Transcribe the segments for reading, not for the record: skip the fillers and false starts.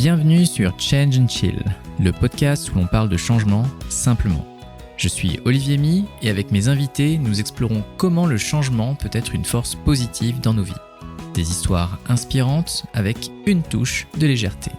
Bienvenue sur Change and Chill, le podcast où l'on parle de changement simplement. Je suis Olivier My et avec mes invités, nous explorons comment le changement peut être une force positive dans nos vies. Des histoires inspirantes avec une touche de légèreté.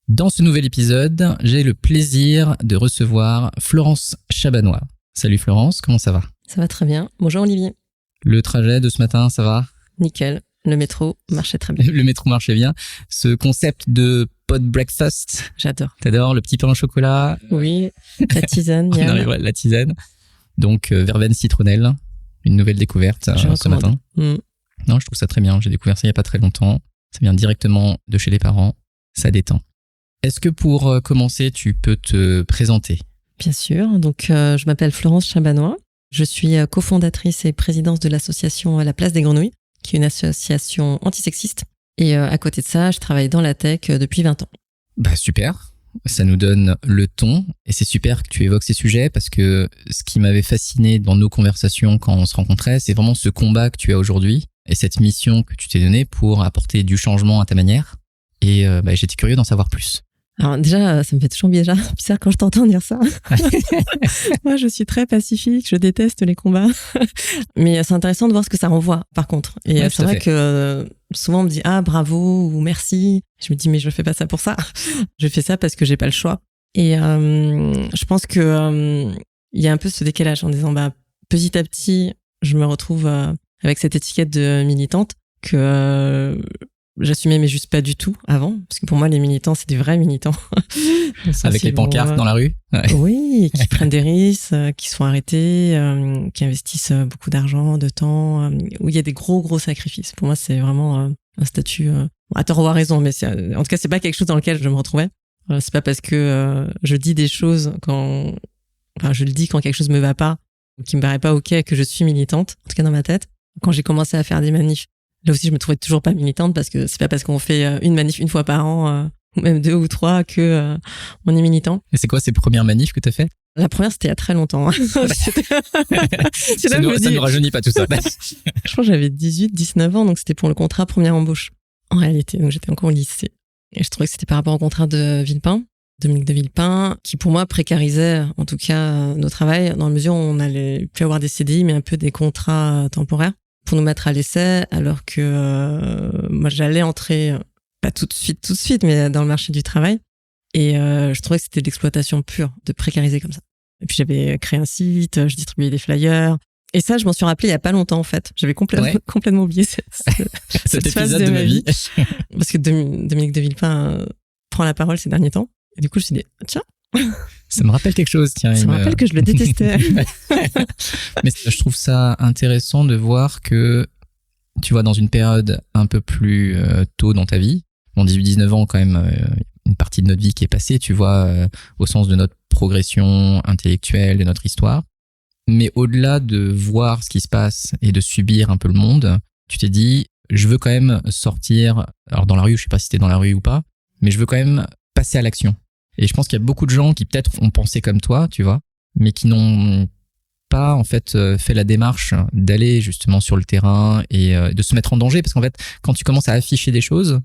Dans ce nouvel épisode, j'ai le plaisir de recevoir Florence Chabanois. Salut Florence, comment ça va ? Ça va très bien. Bonjour Olivier. Le trajet de ce matin, ça va ? Nickel. Le métro marchait très bien. Le métro marchait bien. Ce concept de pot breakfast. J'adore. T'adores le petit pain au chocolat ? Oui, la tisane. On arrive à la tisane. Donc, verveine citronnelle. Une nouvelle découverte ce matin. Non, je trouve ça très bien. J'ai découvert ça il n'y a pas très longtemps. Ça vient directement de chez les parents. Ça détend. Est-ce que pour commencer, tu peux te présenter ? Bien sûr. Donc, je m'appelle Florence Chabanois. Je suis cofondatrice et présidente de l'association La Place des Grenouilles, qui est une association antisexiste. Et à côté de ça, je travaille dans la tech depuis 20 ans. Bah super, ça nous donne le ton et c'est super que tu évoques ces sujets parce que ce qui m'avait fasciné dans nos conversations quand on se rencontrait, c'est vraiment ce combat que tu as aujourd'hui et cette mission que tu t'es donnée pour apporter du changement à ta manière. Et j'étais curieux d'en savoir plus. Alors déjà, ça me fait toujours bizarre quand je t'entends dire ça. Moi, je suis très pacifique, je déteste les combats. Mais c'est intéressant de voir ce que ça renvoie, par contre. Et c'est vrai que souvent on me dit « Ah, bravo » ou « Merci ». Je me dis « Mais je fais pas ça pour ça. Je fais ça parce que j'ai pas le choix ». Et je pense que il y a un peu ce décalage en disant « Petit à petit, je me retrouve avec cette étiquette de militante que… j'assumais mais juste pas du tout avant, parce que pour moi les militants c'est des vrais militants. Avec les pancartes dans la rue. Ouais. Oui, qui prennent des risques, qui sont arrêtés, qui investissent beaucoup d'argent, de temps, où il y a des gros sacrifices. Pour moi c'est vraiment un statut, à tort ou à raison, mais en tout cas c'est pas quelque chose dans lequel je me retrouvais. C'est pas parce que je dis des choses je le dis quand quelque chose me va pas, ou qui me paraît pas ok, que je suis militante, en tout cas dans ma tête. Quand j'ai commencé à faire des manifs, là aussi, je me trouvais toujours pas militante parce que c'est pas parce qu'on fait une manif une fois par an, ou même 2 ou 3, que on est militant. Et c'est quoi ces premières manifs que t'as fait ? La première, c'était il y a très longtemps. Ça ne rajeunit pas tout ça. Je crois que j'avais 18, 19 ans, donc c'était pour le contrat première embauche. En réalité, donc j'étais encore au lycée. Et je trouvais que c'était par rapport au contrat de Villepin, Dominique de Villepin, qui pour moi précarisait, en tout cas, nos travails, dans la mesure où on allait plus avoir des CDI, mais un peu des contrats temporaires, pour nous mettre à l'essai, alors que moi j'allais entrer, pas tout de suite, mais dans le marché du travail. Et je trouvais que c'était de l'exploitation pure, de précariser comme ça. Et puis j'avais créé un site, je distribuais des flyers. Et ça, je m'en suis rappelé il y a pas longtemps en fait. J'avais complètement oublié cette phase de ma vie. Parce que Dominique de Villepin prend la parole ces derniers temps. Et du coup, je me suis dit, tiens. Ça me rappelle quelque chose, tiens. Ça me rappelle que je le détestais. Mais je trouve ça intéressant de voir que, tu vois, dans une période un peu plus tôt dans ta vie, 18-19 ans quand même, une partie de notre vie qui est passée, tu vois, au sens de notre progression intellectuelle, de notre histoire. Mais au-delà de voir ce qui se passe et de subir un peu le monde, tu t'es dit, je veux quand même sortir, alors dans la rue, je sais pas si c'était dans la rue ou pas, mais je veux quand même passer à l'action. Et je pense qu'il y a beaucoup de gens qui peut-être ont pensé comme toi, tu vois, mais qui n'ont pas en fait fait la démarche d'aller justement sur le terrain et de se mettre en danger. Parce qu'en fait, quand tu commences à afficher des choses,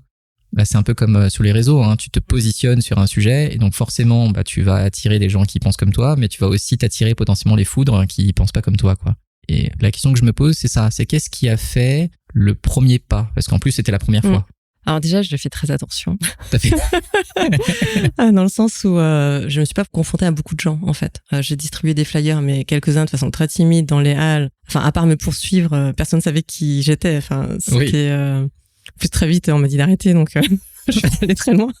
c'est un peu comme sur les réseaux, hein, tu te positionnes sur un sujet et donc forcément tu vas attirer des gens qui pensent comme toi, mais tu vas aussi t'attirer potentiellement les foudres qui pensent pas comme toi, quoi. Et la question que je me pose, c'est ça, c'est qu'est-ce qui a fait le premier pas ? Parce qu'en plus, c'était la première fois. Alors déjà, je fais très attention. T'as fait dans le sens où je me suis pas confrontée à beaucoup de gens, en fait. J'ai distribué des flyers, mais quelques-uns de façon très timide dans les halles. Enfin, à part me poursuivre, personne ne savait qui j'étais. Enfin, c'était… Plus très vite, on m'a dit d'arrêter, donc je suis allée très loin.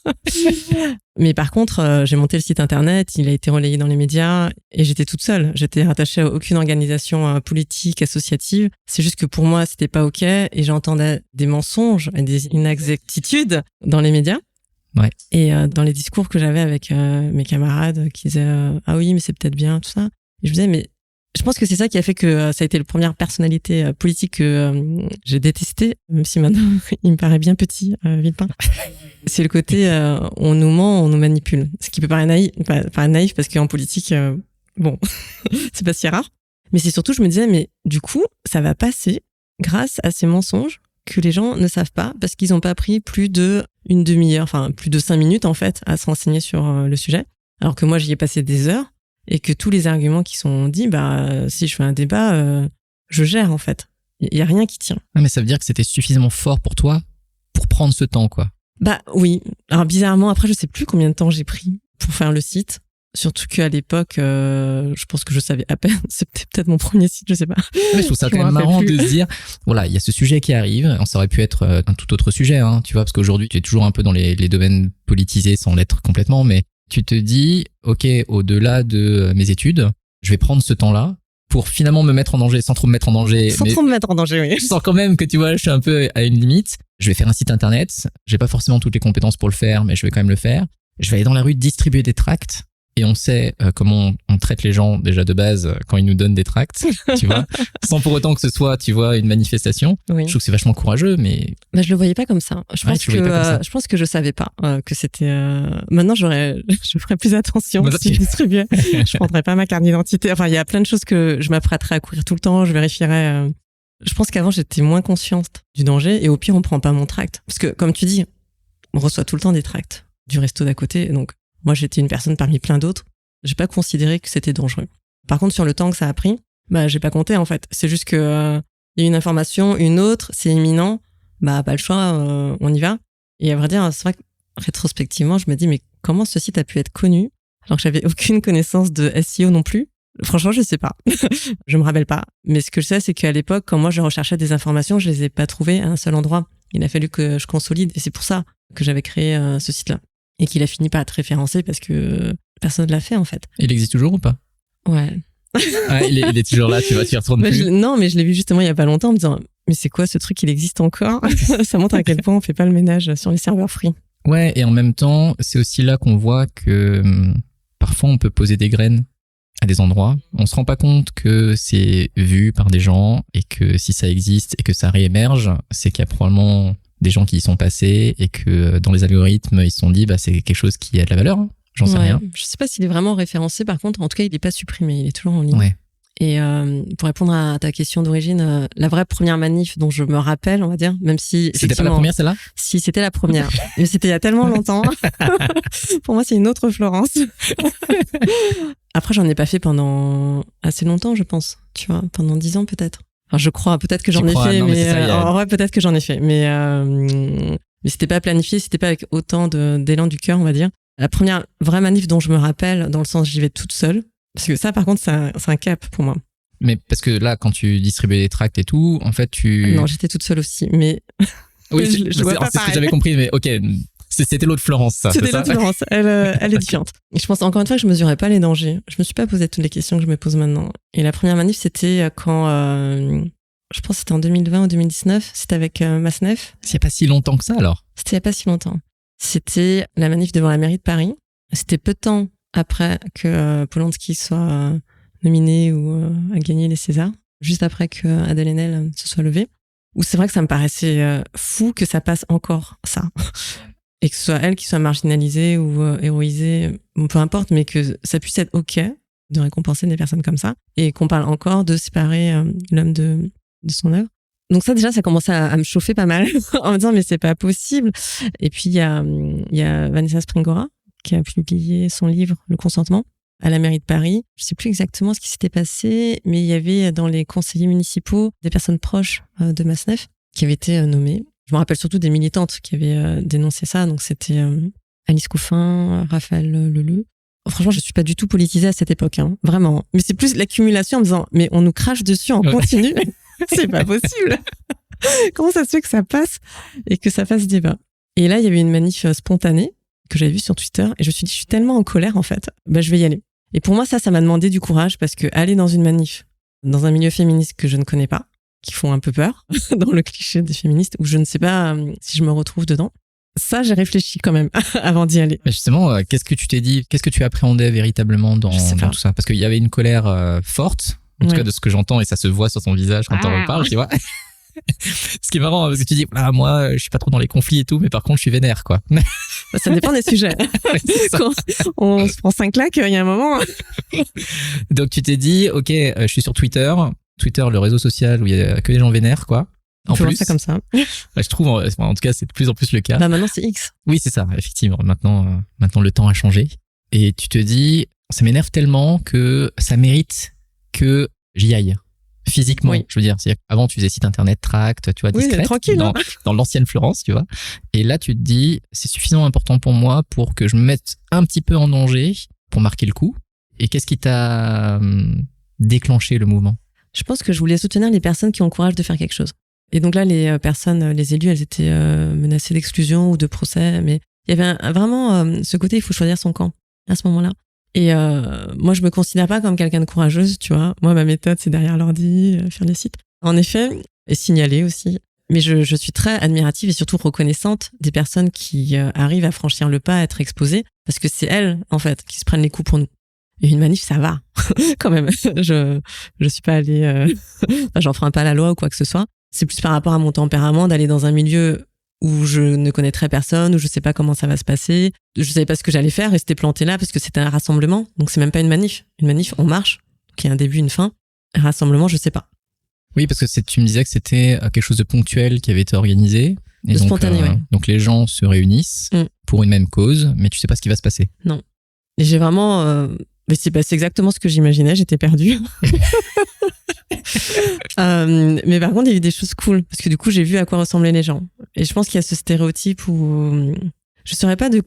Mais par contre, j'ai monté le site internet, il a été relayé dans les médias et j'étais toute seule. J'étais rattachée à aucune organisation politique, associative. C'est juste que pour moi, c'était pas OK et j'entendais des mensonges et des inexactitudes dans les médias. Ouais. Et dans les discours que j'avais avec mes camarades qui disaient ah oui, mais c'est peut-être bien, tout ça. Et je me disais, mais je pense que c'est ça qui a fait que ça a été la première personnalité politique que j'ai détestée, même si maintenant il me paraît bien petit, Villepin. C'est le côté on nous ment, on nous manipule. Ce qui peut paraître naïf parce qu'en politique, c'est pas si rare. Mais c'est surtout, je me disais, mais du coup, ça va passer grâce à ces mensonges que les gens ne savent pas parce qu'ils n'ont pas pris plus de une demi-heure, enfin plus de 5 minutes en fait, à se renseigner sur le sujet. Alors que moi, j'y ai passé des heures et que tous les arguments qui sont dits, si je fais un débat, je gère en fait. Il y a rien qui tient. Ah, mais ça veut dire que c'était suffisamment fort pour toi pour prendre ce temps, quoi. Oui. Alors bizarrement, après, je sais plus combien de temps j'ai pris pour faire le site. Surtout qu'à l'époque, je pense que je savais à peine. C'était peut-être mon premier site, je sais pas. Mais je trouve ça quand même marrant de se dire, voilà, il y a ce sujet qui arrive. Ça aurait pu être un tout autre sujet, hein, tu vois, parce qu'aujourd'hui, tu es toujours un peu dans les domaines politisés sans l'être complètement, mais tu te dis, ok, au-delà de mes études, je vais prendre ce temps-là pour finalement me mettre en danger, sans trop me mettre en danger. Sans trop me mettre en danger, oui. Je sens quand même que, tu vois, je suis un peu à une limite. Je vais faire un site internet. J'ai pas forcément toutes les compétences pour le faire, mais je vais quand même le faire. Je vais aller dans la rue distribuer des tracts. Et on sait comment on traite les gens déjà de base quand ils nous donnent des tracts, tu vois, sans pour autant que ce soit, tu vois, une manifestation. Oui. Je trouve que c'est vachement courageux, mais je le voyais pas comme ça. Je pense que je savais pas que c'était. Maintenant, je ferais plus attention si je distribuais. Je prendrais pas ma carte d'identité. Enfin, il y a plein de choses que je m'apprêterais à courir tout le temps. Je vérifierais. Je pense qu'avant, j'étais moins consciente du danger et au pire, on prend pas mon tract. Parce que, comme tu dis, on reçoit tout le temps des tracts du resto d'à côté, donc. Moi, j'étais une personne parmi plein d'autres. J'ai pas considéré que c'était dangereux. Par contre, sur le temps que ça a pris, j'ai pas compté, en fait. C'est juste que, il y a une information, une autre, c'est imminent. Pas le choix, on y va. Et à vrai dire, c'est vrai que, rétrospectivement, je me dis, mais comment ce site a pu être connu? Alors que j'avais aucune connaissance de SEO non plus. Franchement, je sais pas. Je me rappelle pas. Mais ce que je sais, c'est qu'à l'époque, quand moi, je recherchais des informations, je les ai pas trouvées à un seul endroit. Il a fallu que je consolide. Et c'est pour ça que j'avais créé ce site-là. Et qu'il a fini par être référencé parce que personne ne l'a fait, en fait. Il existe toujours ou pas? Ouais. Ah, il est toujours là, tu vois, tu y retournes plus. Non, mais je l'ai vu justement il y a pas longtemps en me disant, mais c'est quoi ce truc, il existe encore? Ça montre à quel point on fait pas le ménage sur les serveurs free. Ouais, et en même temps, c'est aussi là qu'on voit que parfois on peut poser des graines à des endroits. On se rend pas compte que c'est vu par des gens et que si ça existe et que ça réémerge, c'est qu'il y a probablement des gens qui y sont passés et que dans les algorithmes, ils se sont dit, c'est quelque chose qui a de la valeur. Hein. J'en sais rien. Je sais pas s'il est vraiment référencé. Par contre, en tout cas, il est pas supprimé. Il est toujours en ligne. Ouais. Et pour répondre à ta question d'origine, la vraie première manif dont je me rappelle, on va dire, même si... C'était pas la première, celle-là? Si, c'était la première. Mais c'était il y a tellement longtemps. Pour moi, c'est une autre Florence. Après, j'en ai pas fait pendant assez longtemps, je pense. Tu vois, pendant 10 ans peut-être. Enfin, je crois, peut-être que j'en ai fait, mais en vrai, peut-être que j'en ai fait. Mais c'était pas planifié, c'était pas avec autant d'élan du cœur, on va dire. La première vraie manif dont je me rappelle, dans le sens j'y vais toute seule, parce que ça, par contre, c'est un cap pour moi. Mais parce que là, quand tu distribuais les tracts et tout, en fait, Non, j'étais toute seule aussi, mais... Oui, c'est ce que j'avais compris, mais ok, c'était l'autre Florence, ça. C'était l'autre Florence, elle est différente. Et je pense encore une fois que je mesurais pas les dangers. Je me suis pas posé toutes les questions que je me pose maintenant. Et la première manif, c'était quand... je pense que c'était en 2020 ou 2019, c'était avec Masnef. C'est pas si longtemps que ça, alors? C'était il y a pas si longtemps. C'était la manif devant la mairie de Paris. C'était peu de temps après que Polanski soit nominé ou a gagné les Césars, juste après que Adèle Haenel se soit levée. Où c'est vrai que ça me paraissait fou que ça passe encore, ça. Et que ce soit elle qui soit marginalisée ou héroïsée, peu importe, mais que ça puisse être OK de récompenser des personnes comme ça. Et qu'on parle encore de séparer l'homme de son œuvre. Donc ça, déjà, ça commençait à me chauffer pas mal en me disant, mais c'est pas possible. Et puis, il y a Vanessa Springora qui a publié son livre, Le consentement, à la mairie de Paris. Je sais plus exactement ce qui s'était passé, mais il y avait dans les conseillers municipaux des personnes proches de Masnef qui avaient été nommées. Je me rappelle surtout des militantes qui avaient dénoncé ça. Donc c'était Alice Couffin, Raphaël Leleu. Franchement, je suis pas du tout politisée à cette époque, hein, vraiment. Mais c'est plus l'accumulation en me disant, mais on nous crache dessus en continu. C'est pas possible. Comment ça se fait que ça passe et que ça fasse débat? Et là, il y avait une manif spontanée que j'avais vue sur Twitter et je me suis dit, je suis tellement en colère, en fait, je vais y aller. Et pour moi, ça m'a demandé du courage parce que aller dans une manif, dans un milieu féministe que je ne connais pas, qui font un peu peur, dans le cliché des féministes, où je ne sais pas si je me retrouve dedans, ça, j'ai réfléchi quand même avant d'y aller. Mais justement, qu'est-ce que tu t'es dit? Qu'est-ce que tu appréhendais véritablement dans tout ça? Parce qu'il y avait une colère forte, en tout cas de ce que j'entends, et ça se voit sur ton visage quand on reparle, tu vois. Ce qui est marrant, parce que tu dis, moi, je suis pas trop dans les conflits et tout, mais par contre, je suis vénère, quoi. Ça dépend des sujets. Quand on se prend 5 claques, il y a un moment. Donc, tu t'es dit, ok, je suis sur Twitter, le réseau social où il y a que des gens vénères, quoi. On peut voir ça comme ça. Je trouve, en tout cas, c'est de plus en plus le cas. Bah maintenant, c'est X. Oui, c'est ça, effectivement. Maintenant, le temps a changé. Et tu te dis, ça m'énerve tellement que ça mérite que j'y aille. Physiquement, Oui. je veux dire. Avant, tu faisais site internet, tract, tu vois, discrète. Tranquille. Dans l'ancienne Florence, tu vois. Et là, tu te dis, c'est suffisamment important pour moi pour que je me mette un petit peu en danger pour marquer le coup. Et qu'est-ce qui t'a déclenché le mouvement? Je pense que je voulais soutenir les personnes qui ont le courage de faire quelque chose. Et donc là, les personnes, les élus, elles étaient menacées d'exclusion ou de procès. Mais il y avait vraiment ce côté, il faut choisir son camp à ce moment-là. Et moi, je me considère pas comme quelqu'un de courageuse, tu vois. Moi, ma méthode, c'est derrière l'ordi, faire des sites. En effet, et signaler aussi. Mais je suis très admirative et surtout reconnaissante des personnes qui arrivent à franchir le pas, à être exposées, parce que c'est elles, en fait, qui se prennent les coups pour nous. Et une manif, ça va, quand même. Je suis pas allée... j'enfreins pas la loi ou quoi que ce soit. C'est plus par rapport à mon tempérament d'aller dans un milieu où je ne connaîtrais personne, où je sais pas comment ça va se passer. Je savais pas ce que j'allais faire, rester planté là parce que c'était un rassemblement. Donc c'est même pas une manif. Une manif, on marche. Donc il y a un début, une fin. Un rassemblement, je sais pas. Oui, parce que tu me disais que c'était quelque chose de ponctuel qui avait été organisé. Et de donc, spontané, oui. Donc les gens se réunissent pour une même cause, mais tu sais pas ce qui va se passer. Non. Et j'ai vraiment... mais c'est exactement ce que j'imaginais, j'étais perdue. Mais par contre, il y a eu des choses cool, parce que du coup, j'ai vu à quoi ressemblaient les gens. Et je pense qu'il y a ce stéréotype où je saurais pas dire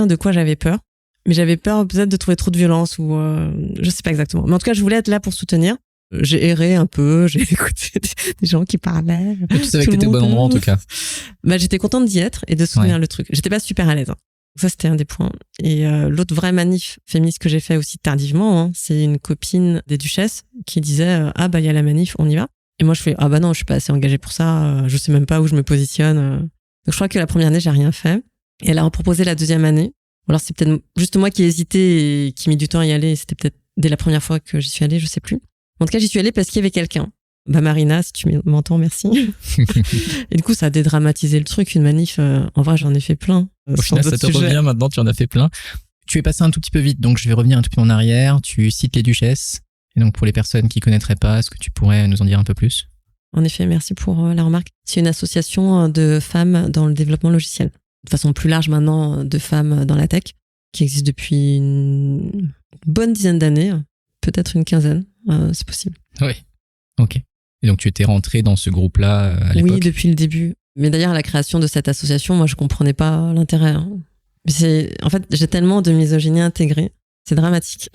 de quoi j'avais peur, mais j'avais peur peut-être de trouver trop de violence ou je sais pas exactement. Mais en tout cas, je voulais être là pour soutenir. J'ai erré un peu, j'ai écouté des gens qui parlaient. Mais tu savais que t'étais au bon endroit en tout cas. Bah, j'étais contente d'y être et de soutenir le truc. J'étais pas super à l'aise. Hein. Ça, c'était un des points. Et l'autre vraie manif féministe que j'ai fait aussi tardivement, c'est une copine des duchesses qui disait « Ah bah il y a la manif, on y va ?» Et moi je fais « Ah bah non, je suis pas assez engagée pour ça, je sais même pas où je me positionne. » Donc je crois que la première année, j'ai rien fait. Et elle a proposé la deuxième année. Alors c'est peut-être juste moi qui ai hésité et qui mis du temps à y aller. C'était peut-être dès la première fois que j'y suis allée, je sais plus. En tout cas, j'y suis allée parce qu'il y avait quelqu'un. Bah Marina, si tu m'entends, merci. Et du coup, ça a dédramatisé le truc. Une manif, en vrai, j'en ai fait plein. Au final, ça te revient maintenant, tu en as fait plein. Tu es passé un tout petit peu vite, donc je vais revenir un tout petit peu en arrière. Tu cites les duchesses. Et donc, pour les personnes qui connaîtraient pas, est-ce que tu pourrais nous en dire un peu plus? En effet, merci pour la remarque. C'est une association de femmes dans le développement logiciel. De façon plus large maintenant, de femmes dans la tech, qui existe depuis une bonne dizaine d'années, peut-être une quinzaine, c'est possible. Oui, ok. Et donc, tu étais rentré dans ce groupe-là à l'époque? Oui, depuis le début. Mais d'ailleurs, la création de cette association, moi, je comprenais pas l'intérêt. Hein. En fait, j'ai tellement de misogynie intégrée. C'est dramatique.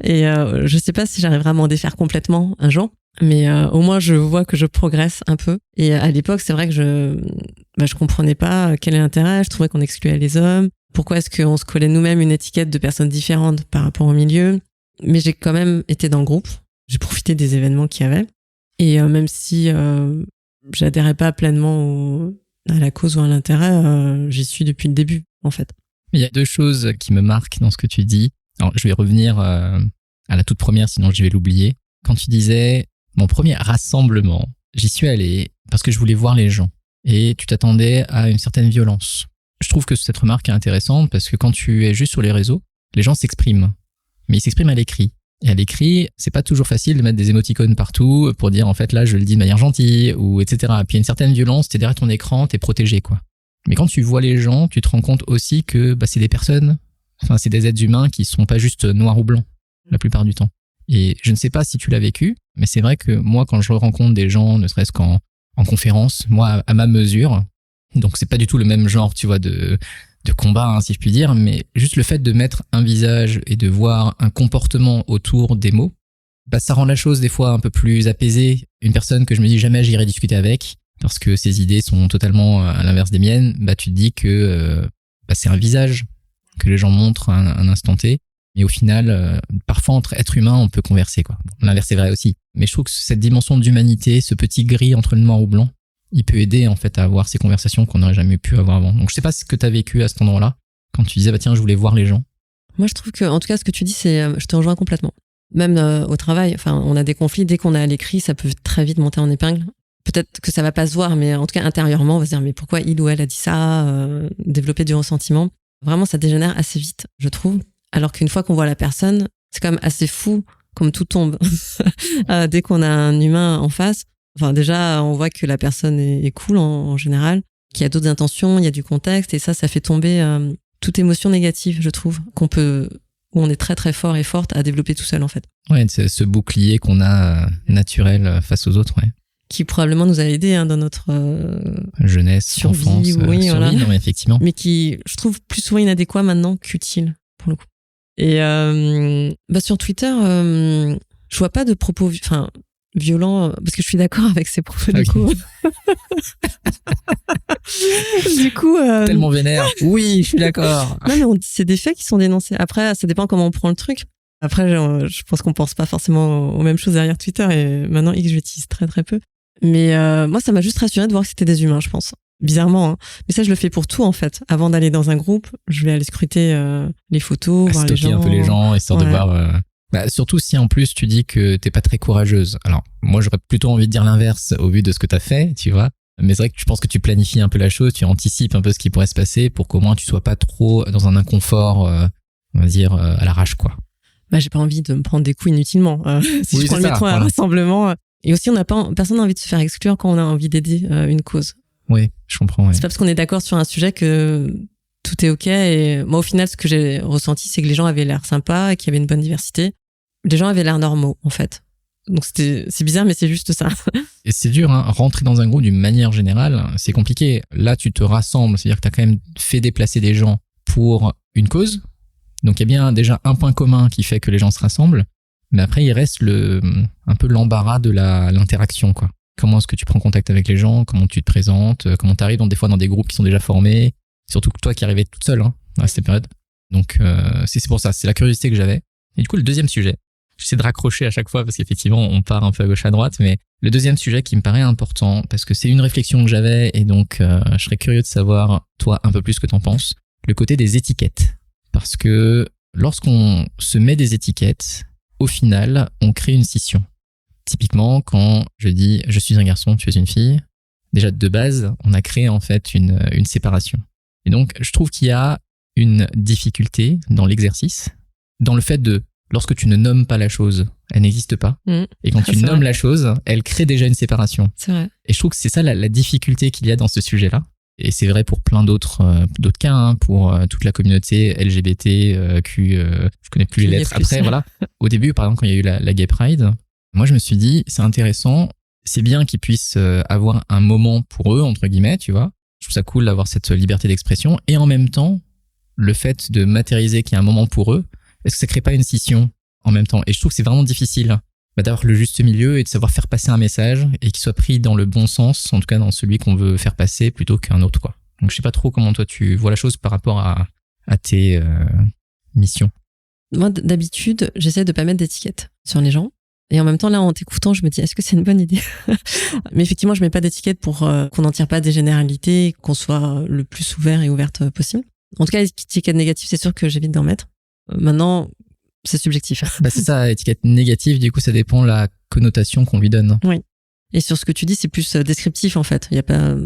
Et je sais pas si j'arriverai à m'en défaire complètement un jour. Mais au moins, je vois que je progresse un peu. Et à l'époque, c'est vrai que je comprenais pas quel est l'intérêt. Je trouvais qu'on excluait les hommes. Pourquoi est-ce qu'on se collait nous-mêmes une étiquette de personnes différentes par rapport au milieu? Mais j'ai quand même été dans le groupe. J'ai profité des événements qu'il y avait. Et même si j'adhérais pas pleinement à la cause ou à l'intérêt, j'y suis depuis le début, en fait. Il y a deux choses qui me marquent dans ce que tu dis. Alors, je vais revenir à la toute première, sinon je vais l'oublier. Quand tu disais, mon premier rassemblement, j'y suis allé parce que je voulais voir les gens. Et tu t'attendais à une certaine violence. Je trouve que cette remarque est intéressante parce que quand tu es juste sur les réseaux, les gens s'expriment. Mais ils s'expriment à l'écrit. Et à l'écrit, c'est pas toujours facile de mettre des émoticônes partout pour dire en fait là je le dis de manière gentille ou etc. Puis il y a une certaine violence, t'es derrière ton écran, t'es protégé quoi. Mais quand tu vois les gens, tu te rends compte aussi que c'est des personnes, enfin c'est des êtres humains qui sont pas juste noirs ou blancs la plupart du temps. Et je ne sais pas si tu l'as vécu, mais c'est vrai que moi quand je rencontre des gens, ne serait-ce qu'en conférence, moi à ma mesure, donc c'est pas du tout le même genre tu vois de combat, hein, si je puis dire, mais juste le fait de mettre un visage et de voir un comportement autour des mots, ça rend la chose des fois un peu plus apaisée. Une personne que je me dis jamais j'irai discuter avec, parce que ses idées sont totalement à l'inverse des miennes, tu te dis que c'est un visage que les gens montrent à un instant T, mais au final, parfois entre êtres humains, on peut converser, quoi. Bon, l'inverse est vrai aussi, mais je trouve que cette dimension d'humanité, ce petit gris entre le noir ou blanc, il peut aider en fait à avoir ces conversations qu'on n'aurait jamais pu avoir avant. Donc je sais pas ce que tu as vécu à cet endroit-là quand tu disais tiens je voulais voir les gens. Moi je trouve que en tout cas ce que tu dis je te rejoins complètement. Même au travail, enfin on a des conflits dès qu'on est à l'écrit, ça peut très vite monter en épingle. Peut-être que ça va pas se voir, mais en tout cas intérieurement on va se dire mais pourquoi il ou elle a dit ça, développer du ressentiment. Vraiment ça dégénère assez vite je trouve. Alors qu'une fois qu'on voit la personne, c'est quand même assez fou comme tout tombe. Dès qu'on a un humain en face. Enfin, déjà, on voit que la personne est cool en général, qu'il y a d'autres intentions, il y a du contexte, et ça fait tomber toute émotion négative, je trouve, où on est très très fort et forte à développer tout seul en fait. Ouais, c'est ce bouclier qu'on a naturel face aux autres, ouais. Qui probablement nous a aidés dans notre jeunesse, survie, enfance, survie, voilà. Non, mais effectivement. Mais qui, je trouve, plus souvent inadéquat maintenant qu'utile pour le coup. Et sur Twitter, je vois pas de propos, violents, parce que je suis d'accord avec ces propos du coup. Du coup, tellement vénère. Oui, je suis d'accord. Non, mais c'est des faits qui sont dénoncés. Après, ça dépend comment on prend le truc. Après, je pense qu'on pense pas forcément aux mêmes choses derrière Twitter, et maintenant X, j'utilise très très peu. Mais moi, ça m'a juste rassuré de voir que c'était des humains, je pense. Bizarrement, hein. Mais ça, je le fais pour tout en fait. Avant d'aller dans un groupe, je vais aller scruter les photos, voir les gens. Stocker un peu les gens, histoire de voir. Surtout si en plus tu dis que t'es pas très courageuse. Alors moi, j'aurais plutôt envie de dire l'inverse au vu de ce que t'as fait, tu vois. Mais c'est vrai que je pense que tu planifies un peu la chose, tu anticipes un peu ce qui pourrait se passer pour qu'au moins tu sois pas trop dans un inconfort, on va dire, à l'arrache, quoi. J'ai pas envie de me prendre des coups inutilement. Si je prends le métro à un rassemblement. Et aussi, personne n'a envie de se faire exclure quand on a envie d'aider une cause. Oui, je comprends. Ouais. C'est pas parce qu'on est d'accord sur un sujet que tout est ok. Et moi, au final, ce que j'ai ressenti, c'est que les gens avaient l'air sympas et qu'il y avait une bonne diversité. Les gens avaient l'air normaux, en fait. Donc c'est bizarre, mais c'est juste ça. Et c'est dur, hein. Rentrer dans un groupe d'une manière générale, c'est compliqué. Là, tu te rassembles, c'est-à-dire que tu as quand même fait déplacer des gens pour une cause. Donc il y a bien déjà un point commun qui fait que les gens se rassemblent. Mais après, il reste un peu l'embarras de l'interaction, quoi. Comment est-ce que tu prends contact avec les gens, comment tu te présentes, comment tu arrives des fois dans des groupes qui sont déjà formés, surtout que toi qui arrivais toute seule à cette période. Donc c'est pour ça, c'est la curiosité que j'avais. Et du coup, le deuxième sujet, j'essaie de raccrocher à chaque fois parce qu'effectivement, on part un peu à gauche à droite, mais le deuxième sujet qui me paraît important, parce que c'est une réflexion que j'avais et donc je serais curieux de savoir, toi, un peu plus ce que t'en penses, le côté des étiquettes. Parce que lorsqu'on se met des étiquettes, au final, on crée une scission. Typiquement, quand je dis « je suis un garçon, tu es une fille », déjà de base, on a créé en fait une séparation. Et donc, je trouve qu'il y a une difficulté dans l'exercice, dans le fait de, lorsque tu ne nommes pas la chose, elle n'existe pas. Et quand tu nommes la chose, elle crée déjà une séparation. C'est vrai. Et je trouve que c'est ça la difficulté qu'il y a dans ce sujet-là. Et c'est vrai pour plein d'autres cas, pour toute la communauté LGBT, je connais plus les lettres. Après, voilà. Au début, par exemple, quand il y a eu la Gay Pride, moi, je me suis dit, c'est intéressant, c'est bien qu'ils puissent avoir un moment pour eux, entre guillemets, tu vois. Je trouve ça cool d'avoir cette liberté d'expression. Et en même temps, le fait de matérialiser qu'il y a un moment pour eux, est-ce que ça crée pas une scission en même temps? Et je trouve que c'est vraiment difficile d'avoir le juste milieu et de savoir faire passer un message et qu'il soit pris dans le bon sens, en tout cas dans celui qu'on veut faire passer plutôt qu'un autre, quoi. Donc je sais pas trop comment toi tu vois la chose par rapport à tes missions. Moi, d'habitude, j'essaie de pas mettre d'étiquette sur les gens. Et en même temps, là, en t'écoutant, je me dis, est-ce que c'est une bonne idée? Mais effectivement, je mets pas d'étiquette pour qu'on n'en tire pas des généralités, qu'on soit le plus ouvert et ouverte possible. En tout cas, les étiquettes négatives, c'est sûr que j'évite d'en mettre. Maintenant, c'est subjectif. C'est ça, étiquette négative, du coup, ça dépend de la connotation qu'on lui donne. Oui. Et sur ce que tu dis, c'est plus descriptif, en fait. Il n'y a pas,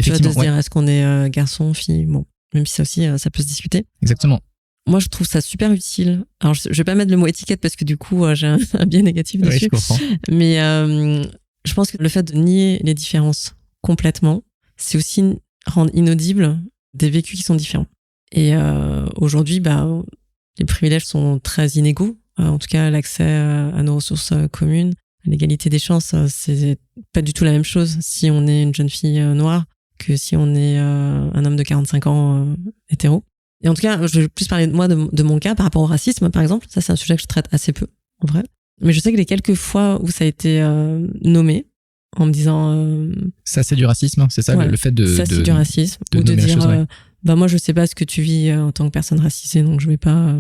tu vois, de se dire, est-ce qu'on est garçon, fille? Bon, même si ça aussi, ça peut se discuter. Exactement. Moi, je trouve ça super utile. Alors, je vais pas mettre le mot étiquette parce que du coup, j'ai un biais négatif dessus. Oui, je comprends. Mais je pense que le fait de nier les différences complètement, c'est aussi rendre inaudibles des vécus qui sont différents. Et aujourd'hui, les privilèges sont très inégaux. En tout cas, l'accès à nos ressources communes, l'égalité des chances, c'est pas du tout la même chose si on est une jeune fille noire que si on est un homme de 45 ans hétéro. Et en tout cas, je vais plus parler de moi, de mon cas par rapport au racisme, par exemple. Ça, c'est un sujet que je traite assez peu, en vrai. Mais je sais que les quelques fois où ça a été nommé, en me disant... Ça, c'est du racisme, c'est ça, ouais, le fait de... Ça, c'est du racisme. Ou de dire, chose, ouais. Moi, je sais pas ce que tu vis en tant que personne racisée, donc je vais pas...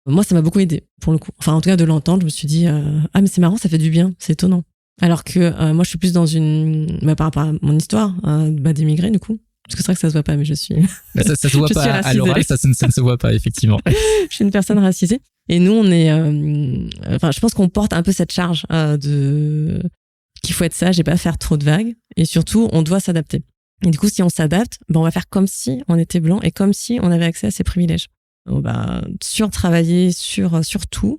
Moi, ça m'a beaucoup aidé, pour le coup. Enfin, en tout cas, de l'entendre, je me suis dit, mais c'est marrant, ça fait du bien, c'est étonnant. Alors que moi, je suis plus dans une... par rapport à mon histoire, d'émigré, du coup. Parce que c'est vrai que ça se voit pas, mais je suis... ça se voit pas à l'oral, ça ne se voit pas, effectivement. Je suis une personne racisée. Et nous, on est... je pense qu'on porte un peu cette charge qu'il faut être sage et pas faire trop de vagues. Et surtout, on doit s'adapter. Et du coup, si on s'adapte, on va faire comme si on était blanc et comme si on avait accès à ces privilèges. On va sur-travailler sur tout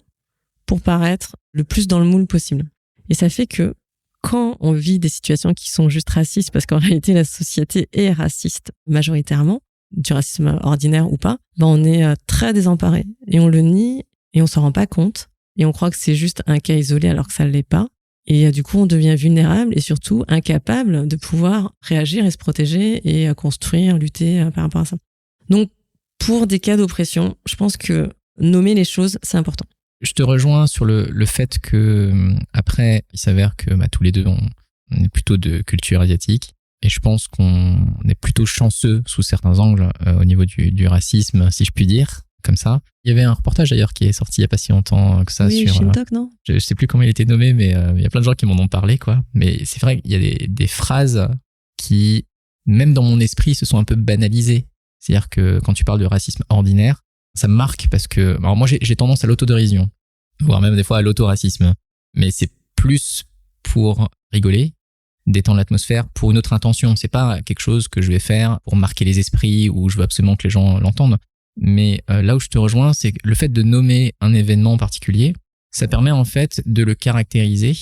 pour paraître le plus dans le moule possible. Et ça fait que quand on vit des situations qui sont juste racistes, parce qu'en réalité, la société est raciste majoritairement, du racisme ordinaire ou pas, on est très désemparé et on le nie et on s'en rend pas compte et on croit que c'est juste un cas isolé alors que ça ne l'est pas. Et du coup, on devient vulnérable et surtout incapable de pouvoir réagir et se protéger et construire, lutter par rapport à ça. Donc, pour des cas d'oppression, je pense que nommer les choses, c'est important. Je te rejoins sur le fait que, après, il s'avère que tous les deux, on est plutôt de culture asiatique. Et je pense qu'on est plutôt chanceux sous certains angles au niveau du racisme, si je puis dire, comme ça. Il y avait un reportage d'ailleurs qui est sorti il n'y a pas si longtemps que ça sur... Shintok, non ? Je sais plus comment il était nommé, mais il y a plein de gens qui m'en ont parlé, quoi. Mais c'est vrai qu'il y a des phrases qui, même dans mon esprit, se sont un peu banalisées. C'est-à-dire que quand tu parles de racisme ordinaire, ça me marque parce que... Alors moi, j'ai tendance à l'autodérision, voire même des fois à l'autoracisme. Mais c'est plus pour rigoler, détendre l'atmosphère pour une autre intention. C'est pas quelque chose que je vais faire pour marquer les esprits ou je veux absolument que les gens l'entendent. Mais là où je te rejoins, c'est que le fait de nommer un événement en particulier, ça permet en fait de le caractériser,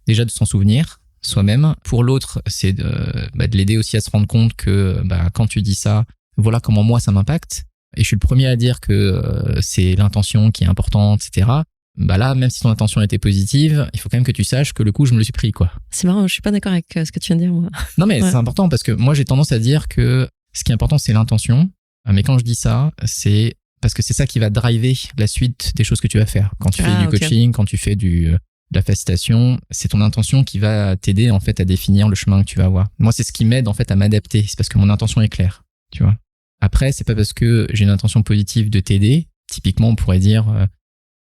déjà de s'en souvenir soi-même. Pour l'autre, c'est de l'aider aussi à se rendre compte que quand tu dis ça, voilà comment moi ça m'impacte. Et je suis le premier à dire que c'est l'intention qui est importante, etc. Là, même si ton intention était positive, il faut quand même que tu saches que le coup, je me le suis pris, quoi. C'est marrant, je suis pas d'accord avec ce que tu viens de dire, moi. Non, mais ouais. C'est important parce que moi, j'ai tendance à dire que ce qui est important, c'est l'intention. Mais quand je dis ça, c'est parce que c'est ça qui va driver la suite des choses que tu vas faire. Quand tu fais du coaching, quand tu fais de la facilitation, c'est ton intention qui va t'aider, en fait, à définir le chemin que tu vas avoir. Moi, c'est ce qui m'aide, en fait, à m'adapter. C'est parce que mon intention est claire, tu vois. Après, c'est pas parce que j'ai une intention positive de t'aider. Typiquement, on pourrait dire,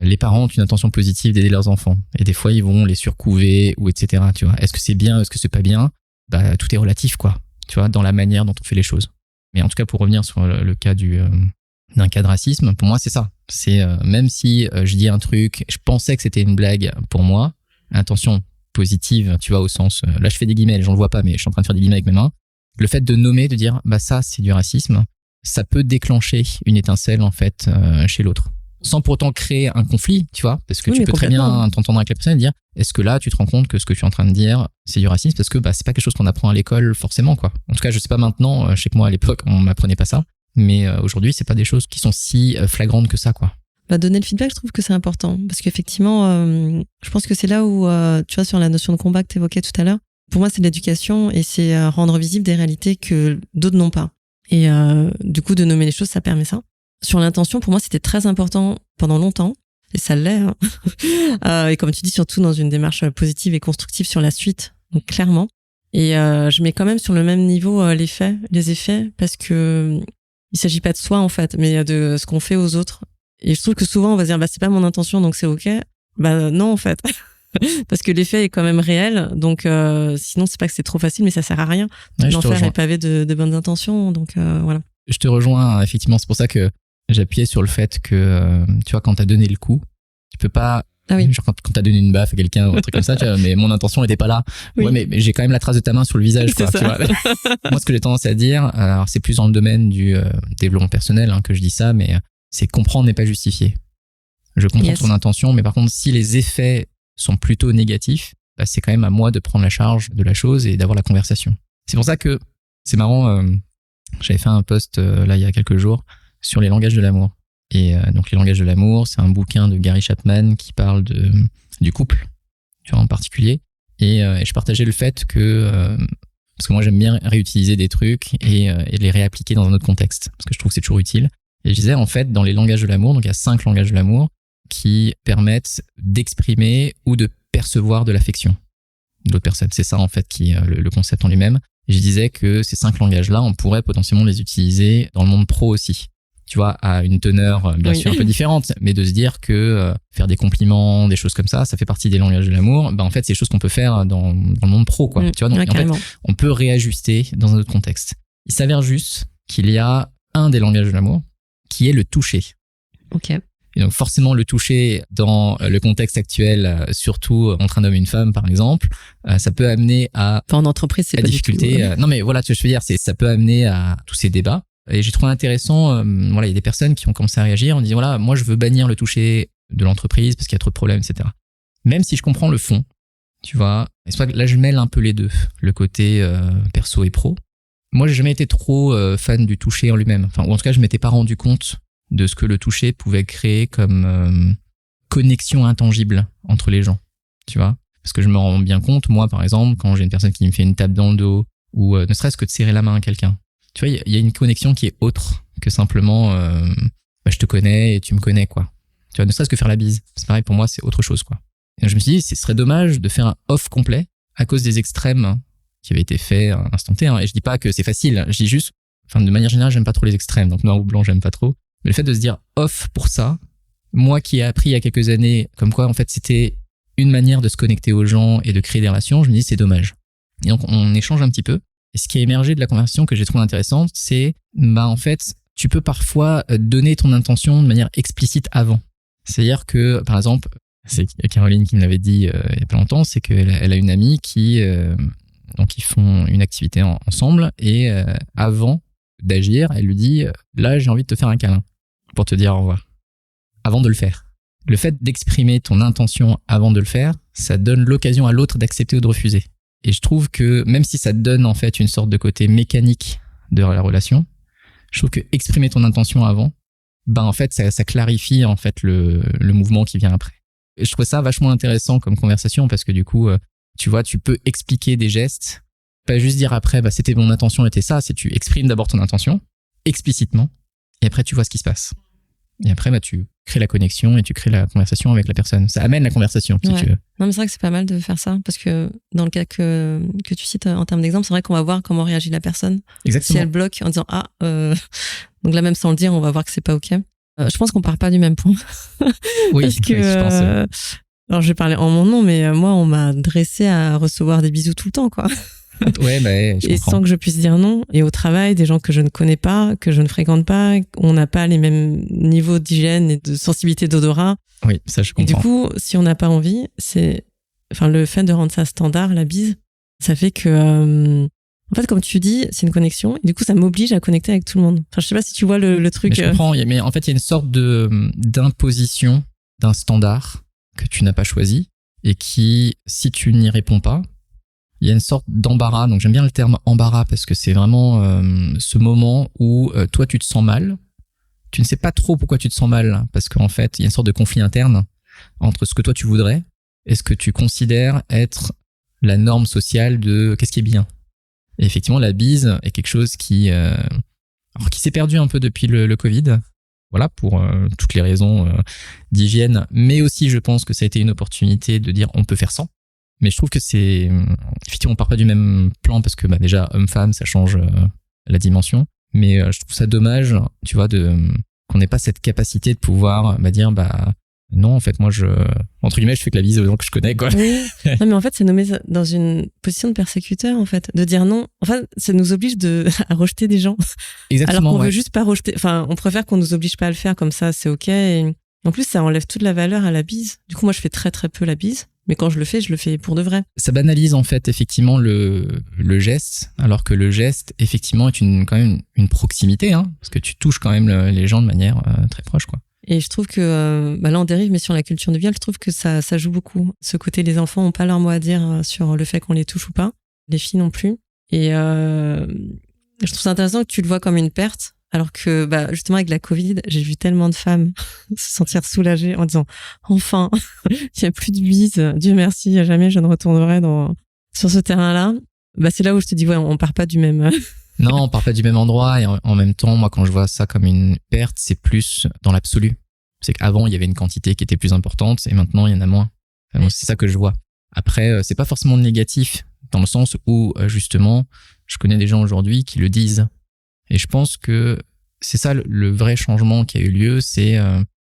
les parents ont une intention positive d'aider leurs enfants. Et des fois, ils vont les surcouver ou etc. Tu vois. Est-ce que c'est bien, est-ce que c'est pas bien? Tout est relatif, quoi. Tu vois, dans la manière dont on fait les choses. Mais en tout cas, pour revenir sur le cas d'un cas de racisme, pour moi, c'est ça. C'est même si je dis un truc, je pensais que c'était une blague pour moi, intention positive, tu vois, au sens... là, je fais des guillemets, les gens le voient pas, mais je suis en train de faire des guillemets avec mes mains. Le fait de nommer, de dire, ça, c'est du racisme, ça peut déclencher une étincelle, en fait, chez l'autre. Sans pour autant créer un conflit, tu vois, parce que tu peux très bien t'entendre avec la personne et dire, est-ce que là, tu te rends compte que ce que tu es en train de dire, c'est du racisme? Parce que c'est pas quelque chose qu'on apprend à l'école forcément, quoi. En tout cas, je sais pas maintenant, je sais que moi, à l'époque, on m'apprenait pas ça, mais aujourd'hui, c'est pas des choses qui sont si flagrantes que ça, quoi. Donner le feedback, je trouve que c'est important, parce qu'effectivement, je pense que c'est là où, tu vois, sur la notion de combat que tu évoquais tout à l'heure, pour moi, c'est de l'éducation et c'est rendre visible des réalités que d'autres n'ont pas. Et du coup, de nommer les choses, ça permet ça. Sur l'intention, pour moi, c'était très important pendant longtemps, et ça l'est. Hein. Et comme tu dis, surtout dans une démarche positive et constructive sur la suite, donc clairement. Et je mets quand même sur le même niveau les effets, parce que il s'agit pas de soi en fait, mais de ce qu'on fait aux autres. Et je trouve que souvent on va se dire c'est pas mon intention, donc c'est ok. Non en fait, parce que l'effet est quand même réel. Donc sinon c'est pas que c'est trop facile, mais ça sert à rien. L'enfer est pavé de bonnes intentions, donc voilà. Je te rejoins effectivement. C'est pour ça que j'appuyais sur le fait que, tu vois, quand t'as donné le coup, tu peux pas, genre quand t'as donné une baffe à quelqu'un ou un truc comme ça, tu vois, mais mon intention était pas là. Oui. Ouais, mais j'ai quand même la trace de ta main sur le visage, quoi, tu vois. Moi, ce que j'ai tendance à dire, alors c'est plus dans le domaine du développement personnel que je dis ça, mais c'est comprendre n'est pas justifié. Je comprends ton intention, mais par contre, si les effets sont plutôt négatifs, c'est quand même à moi de prendre la charge de la chose et d'avoir la conversation. C'est pour ça que c'est marrant, j'avais fait un post là il y a quelques jours sur les langages de l'amour. Et donc les langages de l'amour, c'est un bouquin de Gary Chapman qui parle du couple, tu vois, en particulier. Et je partageais le fait que parce que moi j'aime bien réutiliser des trucs et les réappliquer dans un autre contexte, parce que je trouve que c'est toujours utile. Et je disais en fait dans les langages de l'amour, donc il y a 5 langages de l'amour qui permettent d'exprimer ou de percevoir de l'affection d'autres personnes. C'est ça en fait qui est le concept en lui-même. Et je disais que ces 5 langages-là, on pourrait potentiellement les utiliser dans le monde pro aussi. Tu vois, à une teneur bien sûr un peu différente, mais de se dire que faire des compliments, des choses comme ça fait partie des langages de l'amour. En fait, c'est des choses qu'on peut faire dans le monde pro, quoi. Tu vois, donc en fait, on peut réajuster dans un autre contexte. Il s'avère juste qu'il y a un des langages de l'amour qui est le toucher. Ok. Et donc forcément, le toucher dans le contexte actuel, surtout entre un homme et une femme, par exemple, ça peut amener à en entreprise, c'est la pas difficulté. Du tout, non, mais voilà, tu vois, je veux dire, ça peut amener à tous ces débats. Et j'ai trouvé intéressant, voilà, il y a des personnes qui ont commencé à réagir en disant, voilà, moi je veux bannir le toucher de l'entreprise parce qu'il y a trop de problèmes, etc. Même si je comprends le fond, Tu vois, et c'est pas que là je mêle un peu les deux, le côté perso et pro. Moi, j'ai jamais été trop fan du toucher en lui-même. Enfin, ou en tout cas, je m'étais pas rendu compte de ce que le toucher pouvait créer comme connexion intangible entre les gens. Tu vois, parce que je me rends bien compte, moi, par exemple, quand j'ai une personne qui me fait une tape dans le dos ou ne serait-ce que de serrer la main à quelqu'un. Tu vois, il y a une connexion qui est autre que simplement je te connais et tu me connais, quoi. Tu vois, ne serait-ce que faire la bise. C'est pareil, pour moi, c'est autre chose, quoi. Et je me suis dit, ce serait dommage de faire un off complet à cause des extrêmes qui avaient été faits à l'instant T. Et je dis pas que c'est facile. Je dis juste, de manière générale, j'aime pas trop les extrêmes. Donc noir ou blanc, j'aime pas trop. Mais le fait de se dire off pour ça, moi qui ai appris il y a quelques années comme quoi, en fait, c'était une manière de se connecter aux gens et de créer des relations, je me dis, c'est dommage. Et donc, on échange un petit peu. Et ce qui a émergé de la conversation que j'ai trouvé intéressante, c'est, en fait, tu peux parfois donner ton intention de manière explicite avant. C'est-à-dire que, par exemple, c'est Caroline qui me l'avait dit il y a pas longtemps, c'est qu'elle a une amie qui donc ils font une activité ensemble et avant d'agir, elle lui dit là j'ai envie de te faire un câlin pour te dire au revoir. Avant de le faire. Le fait d'exprimer ton intention avant de le faire, ça donne l'occasion à l'autre d'accepter ou de refuser. Et je trouve que même si ça donne en fait une sorte de côté mécanique de la relation, je trouve que exprimer ton intention avant, en fait ça clarifie en fait le mouvement qui vient après. Et je trouve ça vachement intéressant comme conversation parce que du coup, tu vois, tu peux expliquer des gestes, pas juste dire après, c'était mon intention, était ça, c'est tu exprimes d'abord ton intention, explicitement, et après tu vois ce qui se passe. Et après, tu crées la connexion et tu crées la conversation avec la personne. Ça amène la conversation, si tu veux. Non, mais c'est vrai que c'est pas mal de faire ça, parce que dans le cas que tu cites en termes d'exemple, c'est vrai qu'on va voir comment réagit la personne. Exactement. Si elle bloque en disant donc là même sans le dire, on va voir que c'est pas ok. Je pense qu'on part pas du même point. Oui, parce que je pense. alors je vais parler en mon nom, mais moi on m'a dressé à recevoir des bisous tout le temps, quoi. Ouais, je et comprends. sans que je puisse dire non. Et au travail, des gens que je ne connais pas, que je ne fréquente pas, on n'a pas les mêmes niveaux d'hygiène et de sensibilité d'odorat. Oui, ça je comprends. Et du coup, si on n'a pas envie, le fait de rendre ça standard, la bise, ça fait que en fait, comme tu dis, c'est une connexion. Et du coup, ça m'oblige à connecter avec tout le monde. Enfin, je sais pas si tu vois le truc. Mais je comprends. Mais en fait, il y a une sorte d'imposition d'un standard que tu n'as pas choisi et qui, si tu n'y réponds pas, il y a une sorte d'embarras. Donc, j'aime bien le terme embarras parce que c'est vraiment ce moment où toi, tu te sens mal. Tu ne sais pas trop pourquoi tu te sens mal parce qu'en fait, il y a une sorte de conflit interne entre ce que toi, tu voudrais et ce que tu considères être la norme sociale de qu'est-ce qui est bien. Et effectivement, la bise est quelque chose qui s'est perdu un peu depuis le Covid. Voilà, pour toutes les raisons d'hygiène. Mais aussi, je pense que ça a été une opportunité de dire on peut faire sans. Mais je trouve que c'est... Effectivement, on part pas du même plan parce que déjà, homme-femme, ça change la dimension. Mais je trouve ça dommage, tu vois, qu'on n'ait pas cette capacité de pouvoir dire non, en fait, moi, entre guillemets, je fais que la bise aux gens que je connais, quoi. Oui. Non, mais en fait, c'est nommé dans une position de persécuteur, en fait. De dire non. En fait, ça nous oblige à rejeter des gens. Exactement. Alors qu'on veut juste pas rejeter. Enfin, on préfère qu'on nous oblige pas à le faire, comme ça, c'est ok. Et en plus, ça enlève toute la valeur à la bise. Du coup, moi, je fais très, très peu la bise. Mais quand je le fais pour de vrai. Ça banalise, en fait, effectivement, le geste. Alors que le geste, effectivement, est quand même une proximité, hein. Parce que tu touches quand même les gens de manière très proche, quoi. Et je trouve que, là on dérive, mais sur la culture du viol, je trouve que ça joue beaucoup. Ce côté, les enfants n'ont pas leur mot à dire sur le fait qu'on les touche ou pas. Les filles non plus. Et je trouve ça intéressant que tu le vois comme une perte, alors que justement avec la Covid, j'ai vu tellement de femmes se sentir soulagées en disant enfin, il n'y a plus de bise, Dieu merci, jamais je ne retournerai sur ce terrain-là. C'est là où je te dis, ouais, on part pas du même... Non, on part pas du même endroit et en même temps, moi, quand je vois ça comme une perte, c'est plus dans l'absolu. C'est qu'avant, il y avait une quantité qui était plus importante et maintenant, il y en a moins. Enfin, c'est ça que je vois. Après, c'est pas forcément négatif dans le sens où, justement, je connais des gens aujourd'hui qui le disent. Et je pense que c'est ça le vrai changement qui a eu lieu, c'est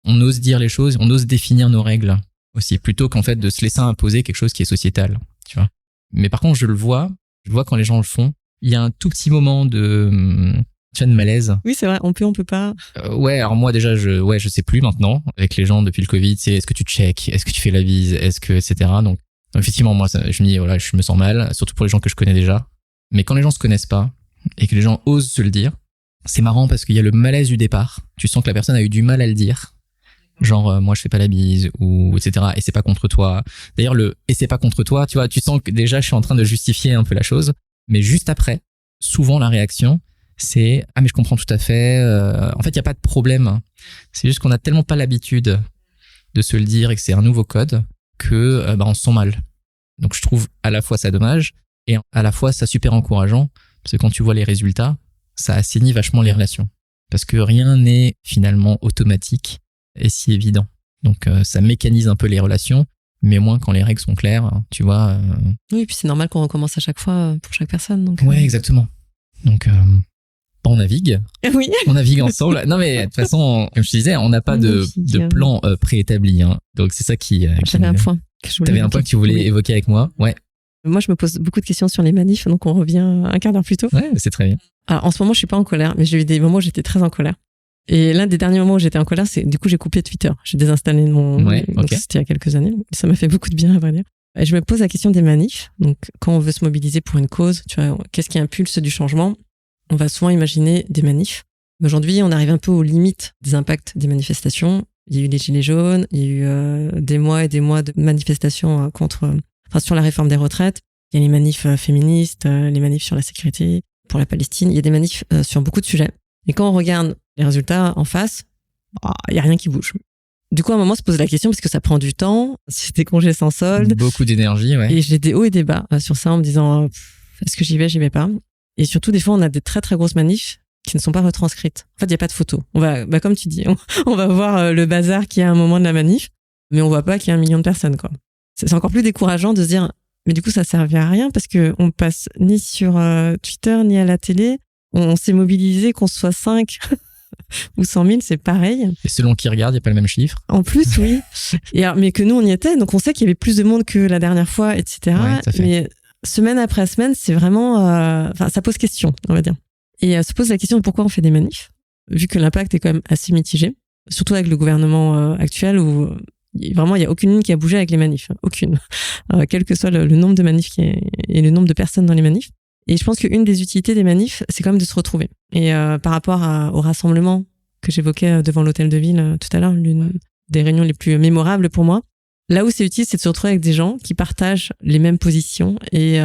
on ose dire les choses, on ose définir nos règles aussi, plutôt qu'en fait de se laisser imposer quelque chose qui est sociétal, tu vois. Mais par contre, je le vois quand les gens le font. Il y a un tout petit moment de malaise. Oui, c'est vrai, on peut pas. Ouais, alors moi déjà, je sais plus maintenant, avec les gens depuis le Covid, c'est est-ce que tu check, est-ce que tu fais la bise, etc. Donc effectivement, moi, je me dis, voilà, je me sens mal, surtout pour les gens que je connais déjà. Mais quand les gens se connaissent pas, et que les gens osent se le dire, c'est marrant parce qu'il y a le malaise du départ. Tu sens que la personne a eu du mal à le dire. Genre, moi, je fais pas la bise, ou etc. Et c'est pas contre toi. D'ailleurs, et c'est pas contre toi, tu vois, tu sens que déjà, je suis en train de justifier un peu la chose. Mais juste après, souvent, la réaction, c'est, ah, mais je comprends tout à fait. En fait, il y a pas de problème. C'est juste qu'on a tellement pas l'habitude de se le dire et que c'est un nouveau code que, on se sent mal. Donc, je trouve à la fois ça dommage et à la fois ça super encourageant. Parce que quand tu vois les résultats, ça assainit vachement les relations. Parce que rien n'est finalement automatique et si évident. Donc ça mécanise un peu les relations, mais au moins quand les règles sont claires, tu vois. Oui, et puis c'est normal qu'on recommence à chaque fois pour chaque personne. Donc, ouais, exactement. Donc on navigue. Oui. On navigue ensemble. Non mais de toute façon, comme je te disais, on n'a pas de plan préétabli. Hein. Donc c'est ça qui. J'avais un point. T'avais un point que tu voulais évoquer avec moi. Ouais. Moi, je me pose beaucoup de questions sur les manifs, donc on revient un quart d'heure plus tôt. Ouais, c'est très bien. Alors, en ce moment, je suis pas en colère, mais j'ai eu des moments où j'étais très en colère. Et l'un des derniers moments où j'étais en colère, c'est du coup, j'ai coupé Twitter. J'ai désinstallé mon. Ouais, donc, c'était il y a quelques années. Ça m'a fait beaucoup de bien, à vrai dire. Et je me pose la question des manifs. Donc, quand on veut se mobiliser pour une cause, tu vois, qu'est-ce qui impulse du changement? On va souvent imaginer des manifs. Aujourd'hui, on arrive un peu aux limites des impacts des manifestations. Il y a eu les Gilets jaunes, il y a eu des mois et des mois de manifestations sur la réforme des retraites. Il y a les manifs féministes, les manifs sur la sécurité, pour la Palestine. Il y a des manifs sur beaucoup de sujets. Et quand on regarde les résultats en face, il y a rien qui bouge. Du coup, à un moment, on se pose la question parce que ça prend du temps. C'est des congés sans solde. Beaucoup d'énergie, ouais. Et j'ai des hauts et des bas sur ça en me disant, est-ce que j'y vais pas? Et surtout, des fois, on a des très, très grosses manifs qui ne sont pas retranscrites. En fait, il n'y a pas de photos. On va, comme tu dis, on va voir le bazar qu'il y a à un moment de la manif, mais on voit pas qu'il y a 1 million de personnes, quoi. C'est encore plus décourageant de se dire, mais du coup, ça servait à rien parce que on passe ni sur Twitter, ni à la télé. On s'est mobilisé, qu'on soit 5 ou 100 000, c'est pareil. Et selon qui regarde, il n'y a pas le même chiffre. En plus, oui. Mais que nous, on y était, donc on sait qu'il y avait plus de monde que la dernière fois, etc. Ouais, ça fait. Mais semaine après semaine, c'est vraiment... ça pose question, on va dire. Et se pose la question de pourquoi on fait des manifs, vu que l'impact est quand même assez mitigé, surtout avec le gouvernement actuel où vraiment il y a aucune ligne qui a bougé avec les manifs, aucune, quel que soit le nombre de manifs et le nombre de personnes dans les manifs. Et je pense qu'une des utilités des manifs, c'est quand même de se retrouver. Et par rapport au rassemblement que j'évoquais devant l'hôtel de ville tout à l'heure, l'une des réunions les plus mémorables pour moi, là où c'est utile, c'est de se retrouver avec des gens qui partagent les mêmes positions et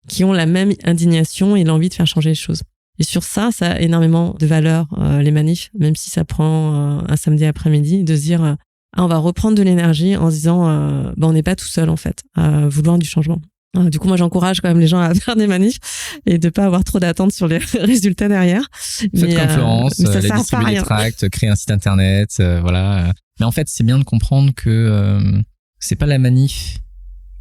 qui ont la même indignation et l'envie de faire changer les choses. Et sur ça a énormément de valeur, les manifs, même si ça prend un samedi après-midi, de se dire on va reprendre de l'énergie en se disant on n'est pas tout seul en fait à vouloir du changement. Du coup, moi, j'encourage quand même les gens à faire des manifs et de pas avoir trop d'attentes sur les résultats derrière. Faites comme Florence, distribuer des tracts, créer un site internet, voilà. Mais en fait, c'est bien de comprendre que c'est pas la manif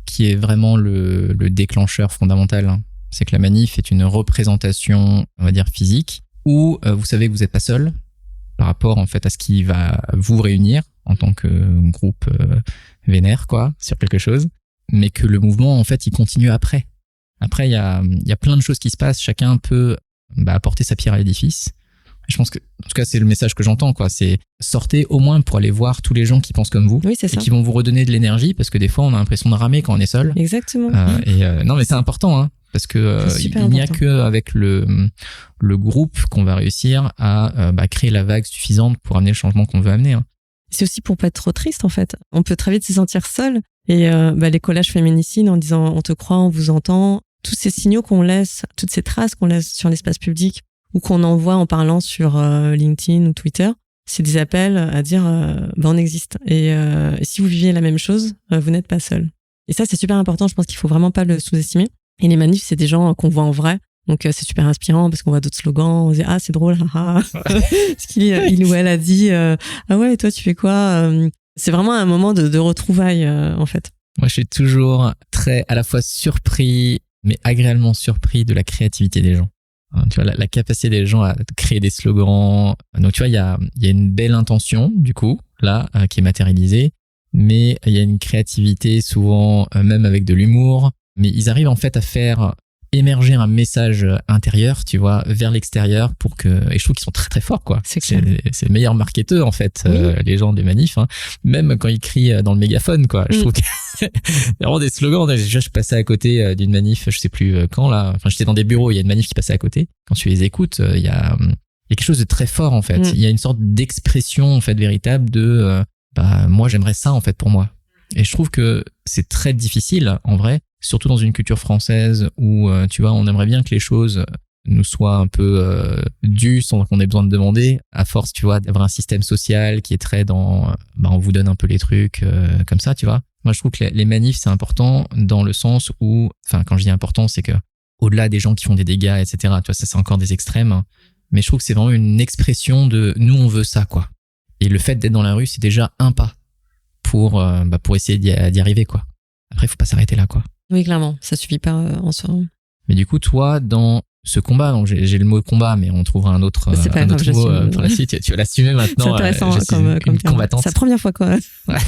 qui est vraiment le déclencheur fondamental. Hein. C'est que la manif est une représentation, on va dire, physique, où vous savez que vous n'êtes pas seul par rapport en fait à ce qui va vous réunir en tant que groupe vénère, quoi, sur quelque chose. Mais que le mouvement, en fait, il continue après. Après, il y a plein de choses qui se passent. Chacun peut apporter sa pierre à l'édifice. Je pense que, en tout cas, c'est le message que j'entends, quoi. C'est sortez au moins pour aller voir tous les gens qui pensent comme vous. Oui, c'est ça. Et qui vont vous redonner de l'énergie parce que des fois, on a l'impression de ramer quand on est seul. Exactement. Non, mais c'est important, hein. Parce que il n'y a que avec le groupe qu'on va réussir à créer la vague suffisante pour amener le changement qu'on veut amener. Hein. C'est aussi pour pas être trop triste, en fait. On peut très vite se sentir seul. Et les collages féminicides en disant on te croit, on vous entend, tous ces signaux qu'on laisse, toutes ces traces qu'on laisse sur l'espace public ou qu'on envoie en parlant sur LinkedIn ou Twitter, c'est des appels à dire on existe. Et si vous viviez la même chose, vous n'êtes pas seul. Et ça, c'est super important. Je pense qu'il faut vraiment pas le sous-estimer. Et les manifs, c'est des gens qu'on voit en vrai. Donc c'est super inspirant parce qu'on voit d'autres slogans, on se dit c'est drôle, haha. Ce qu'il ou elle a dit ouais, et toi tu fais quoi c'est vraiment un moment de retrouvailles, en fait. Moi, je suis toujours très, à la fois surpris, mais agréablement surpris de la créativité des gens. Tu vois, la capacité des gens à créer des slogans. Donc, tu vois, il y a une belle intention, du coup, là, qui est matérialisée, mais il y a une créativité, souvent, même avec de l'humour. Mais ils arrivent, en fait, à faire émerger un message intérieur, tu vois, vers l'extérieur pour que, et je trouve qu'ils sont très très forts, quoi. C'est le meilleur marketeur, en fait, oui. Les gens des manifs, hein. Même quand ils crient dans le mégaphone, quoi. Je trouve que vraiment des slogans. Déjà, je passais à côté d'une manif, je sais plus quand, là. Enfin, j'étais dans des bureaux, il y a une manif qui passait à côté. Quand tu les écoutes, il y a quelque chose de très fort, en fait. Il y a une sorte d'expression, en fait, véritable de bah moi j'aimerais ça en fait pour moi. Et je trouve que c'est très difficile en vrai, surtout dans une culture française où tu vois, on aimerait bien que les choses nous soient un peu dues sans qu'on ait besoin de demander, à force tu vois d'avoir un système social qui est très dans bah on vous donne un peu les trucs comme ça, tu vois. Moi je trouve que les manifs c'est important dans le sens où, enfin quand je dis important, c'est que au-delà des gens qui font des dégâts, etc. Tu vois, ça c'est encore des extrêmes, mais je trouve que c'est vraiment une expression de nous on veut ça quoi. Et le fait d'être dans la rue c'est déjà un pas pour essayer d'y arriver quoi. Après faut pas s'arrêter là quoi. Oui, clairement, ça suffit pas en soi. Mais du coup toi dans ce combat, donc j'ai le mot combat, mais on trouvera un autre mot pour la suite. Tu vas l'assumer maintenant. C'est intéressant comme combattante. C'est la première fois qu'on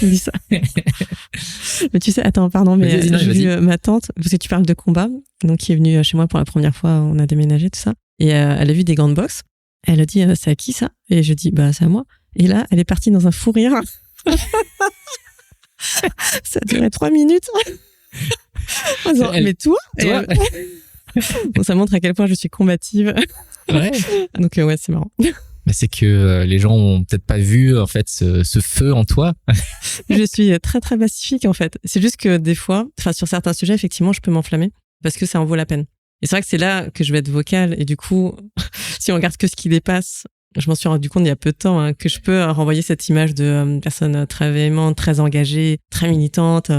dit ça. Mais tu sais, attends, pardon, mais j'ai vu ma tante, parce que tu parles de combat, donc qui est venue chez moi pour la première fois, on a déménagé, tout ça, et elle a vu des gants de boxe. Elle a dit, c'est à qui ça? Et je dis, bah c'est à moi. Et là, elle est partie dans un fou rire. Ça a duré 3 minutes. Genre, mais toi bon, ça montre à quel point je suis combative. Ouais. Donc ouais, c'est marrant. Mais c'est que les gens ont peut-être pas vu en fait ce feu en toi. Je suis très très pacifique en fait. C'est juste que des fois, enfin sur certains sujets, effectivement, je peux m'enflammer parce que ça en vaut la peine. Et c'est vrai que c'est là que je vais être vocale. Et du coup, si on regarde que ce qui dépasse, je m'en suis rendu compte il y a peu de temps que je peux renvoyer cette image de personne très véhémente, très engagée, très militante.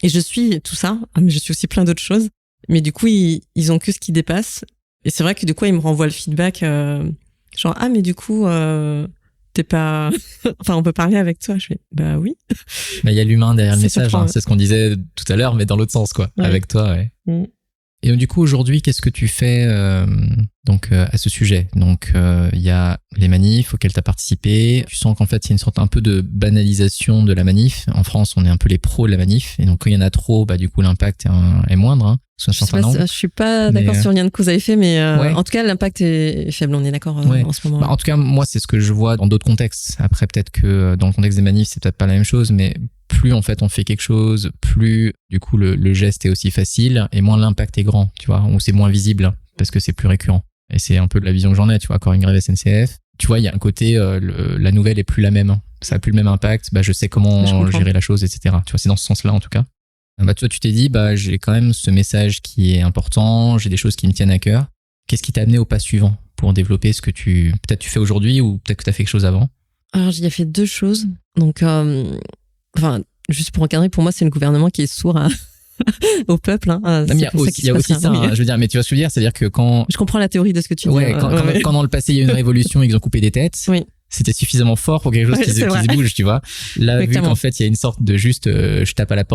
Et je suis tout ça, mais je suis aussi plein d'autres choses. Mais du coup, ils ont que ce qui dépasse. Et c'est vrai que du coup, ils me renvoient le feedback, genre, ah, mais du coup, t'es pas, enfin, on peut parler avec toi. Je fais, bah oui. Mais il y a l'humain derrière le message, hein. C'est ce qu'on disait tout à l'heure, mais dans l'autre sens, quoi. Ouais. Avec toi, ouais. Mm. Et donc, du coup, aujourd'hui, qu'est-ce que tu fais à ce sujet? Donc, il y a les manifs auxquels tu as participé. Tu sens qu'en fait, il y a une sorte un peu de banalisation de la manif. En France, on est un peu les pros de la manif. Et donc, quand il y en a trop, bah, du coup, l'impact est moindre. Hein, je suis pas d'accord sur lien de cause à effet, mais ouais. En tout cas, l'impact est faible. On est d'accord en ce moment. Bah, en tout cas, moi, c'est ce que je vois dans d'autres contextes. Après, peut-être que dans le contexte des manifs, c'est peut-être pas la même chose, mais plus en fait on fait quelque chose, plus du coup le geste est aussi facile et moins l'impact est grand, tu vois, ou c'est moins visible parce que c'est plus récurrent. Et c'est un peu de la vision que j'en ai, tu vois, quand une grève SNCF, tu vois, il y a un côté, la nouvelle est plus la même, ça a plus le même impact, bah je sais comment gérer la chose, etc. Tu vois, c'est dans ce sens-là en tout cas. Bah toi, tu t'es dit, bah j'ai quand même ce message qui est important, j'ai des choses qui me tiennent à cœur. Qu'est-ce qui t'a amené au pas suivant pour développer ce que peut-être tu fais aujourd'hui ou peut-être que t'as fait quelque chose avant? Alors j'y ai fait 2 choses, donc enfin, juste pour encadrer, pour moi, c'est le gouvernement qui est sourd au peuple. Hein. Non, il y a aussi ça, hein, je veux dire, mais tu vois ce que je veux dire, c'est-à-dire que quand... Je comprends la théorie de ce que tu dis. Ouais, quand dans le passé, il y a eu une révolution et qu'ils ont coupé des têtes, oui. C'était suffisamment fort pour quelque chose qui se bouge, tu vois. Là, vu qu'en fait, il y a une sorte de juste, je tape à la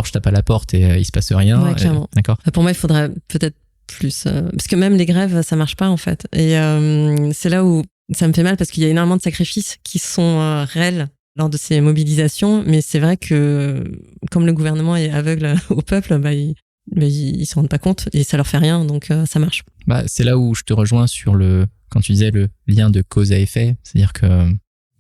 porte et il se passe rien. Ouais, clairement. D'accord. Pour moi, il faudrait peut-être plus... parce que même les grèves, ça marche pas, en fait. Et c'est là où ça me fait mal parce qu'il y a énormément de sacrifices qui sont réels lors de ces mobilisations, mais c'est vrai que comme le gouvernement est aveugle au peuple, bah ils se rendent pas compte et ça leur fait rien, donc ça marche. Bah c'est là où je te rejoins sur quand tu disais le lien de cause à effet, c'est-à-dire que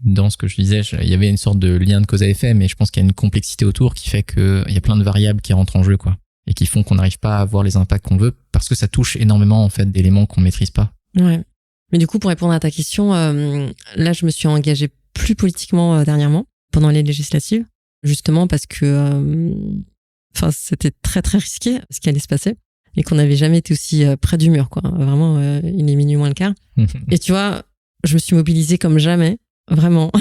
dans ce que je disais, il y avait une sorte de lien de cause à effet, mais je pense qu'il y a une complexité autour qui fait que il y a plein de variables qui rentrent en jeu, quoi, et qui font qu'on n'arrive pas à avoir les impacts qu'on veut parce que ça touche énormément en fait d'éléments qu'on maîtrise pas. Ouais. Mais du coup, pour répondre à ta question, là, je me suis engagée plus politiquement dernièrement, pendant les législatives, justement parce que c'était très très risqué ce qui allait se passer et qu'on n'avait jamais été aussi près du mur, quoi. Vraiment, il est minuit moins le quart. Et tu vois, je me suis mobilisée comme jamais, vraiment.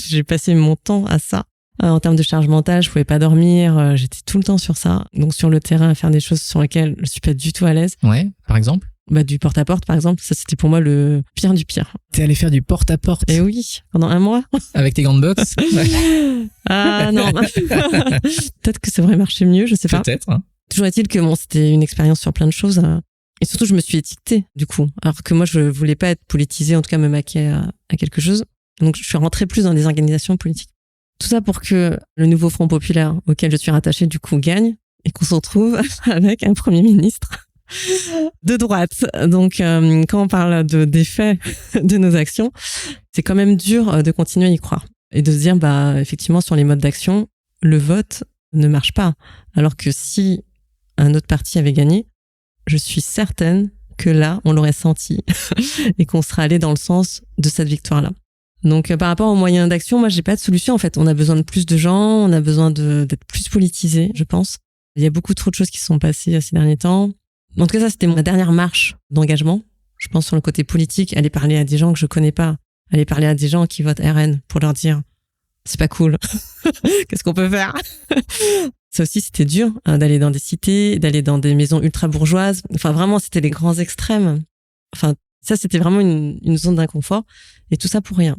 J'ai passé mon temps à ça. En termes de charge mentale, je pouvais pas dormir, j'étais tout le temps sur ça. Donc sur le terrain, à faire des choses sur lesquelles je suis pas du tout à l'aise. Ouais, par exemple? Bah, du porte-à-porte, par exemple, ça c'était pour moi le pire du pire. T'es allé faire du porte-à-porte? Eh oui, pendant 1 mois. Avec tes gants de boxe? Ah non, peut-être que ça aurait marché mieux, je sais pas. Peut-être. Hein. Toujours est-il que bon, c'était une expérience sur plein de choses. Et surtout, je me suis étiquetée, du coup. Alors que moi, je voulais pas être politisée, en tout cas me maquer à quelque chose. Donc, je suis rentrée plus dans des organisations politiques. Tout ça pour que le nouveau Front populaire auquel je suis rattachée, du coup, gagne et qu'on se retrouve avec un Premier ministre de droite. Donc, quand on parle des faits de nos actions, c'est quand même dur de continuer à y croire. Et de se dire, bah, effectivement, sur les modes d'action, le vote ne marche pas. Alors que si un autre parti avait gagné, je suis certaine que là, on l'aurait senti et qu'on serait allé dans le sens de cette victoire-là. Donc, par rapport aux moyens d'action, moi, j'ai pas de solution. En fait, on a besoin de plus de gens, on a besoin d'être plus politisé, je pense. Il y a beaucoup trop de choses qui se sont passées ces derniers temps. En tout cas, ça, c'était ma dernière marche d'engagement. Je pense sur le côté politique, aller parler à des gens que je connais pas, aller parler à des gens qui votent RN pour leur dire c'est pas cool. Qu'est-ce qu'on peut faire? Ça aussi, c'était dur d'aller dans des cités, d'aller dans des maisons ultra bourgeoises. Enfin, vraiment, c'était les grands extrêmes. Enfin, ça, c'était vraiment une zone d'inconfort. Et tout ça pour rien.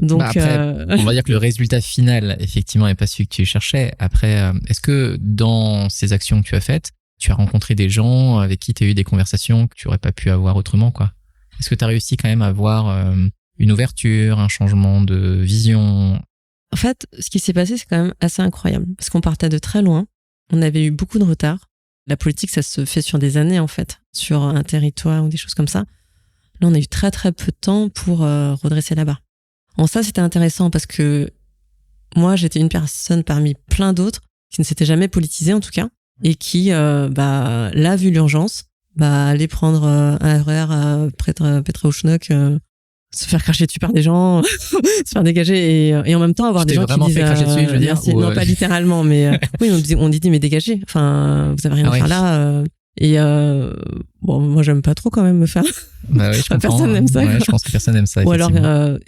Donc, après, on va dire que le résultat final, effectivement, n'est pas celui que tu cherchais. Après, est-ce que dans ces actions que tu as faites, tu as rencontré des gens avec qui tu as eu des conversations que tu aurais pas pu avoir autrement, quoi? Est-ce que tu as réussi quand même à avoir une ouverture, un changement de vision? En fait, ce qui s'est passé, c'est quand même assez incroyable. Parce qu'on partait de très loin. On avait eu beaucoup de retard. La politique, ça se fait sur des années, en fait. Sur un territoire ou des choses comme ça. Là, on a eu très, très peu de temps pour redresser la barre. En ça, c'était intéressant parce que moi, j'étais une personne parmi plein d'autres qui ne s'était jamais politisée, en tout cas, et qui, là, vu l'urgence, allait prendre un RER près de Petra-Auchnok, se faire cracher dessus par des gens, se faire dégager et en même temps avoir des gens qui disent fait cracher dessus, je veux dire, merci. Non, pas littéralement, mais oui, on dit mais dégagez. Enfin, vous avez rien à faire là. Moi j'aime pas trop quand même me faire. Bah oui, je comprends. Personne n'aime ça. Ouais, je pense que personne n'aime ça. Ou alors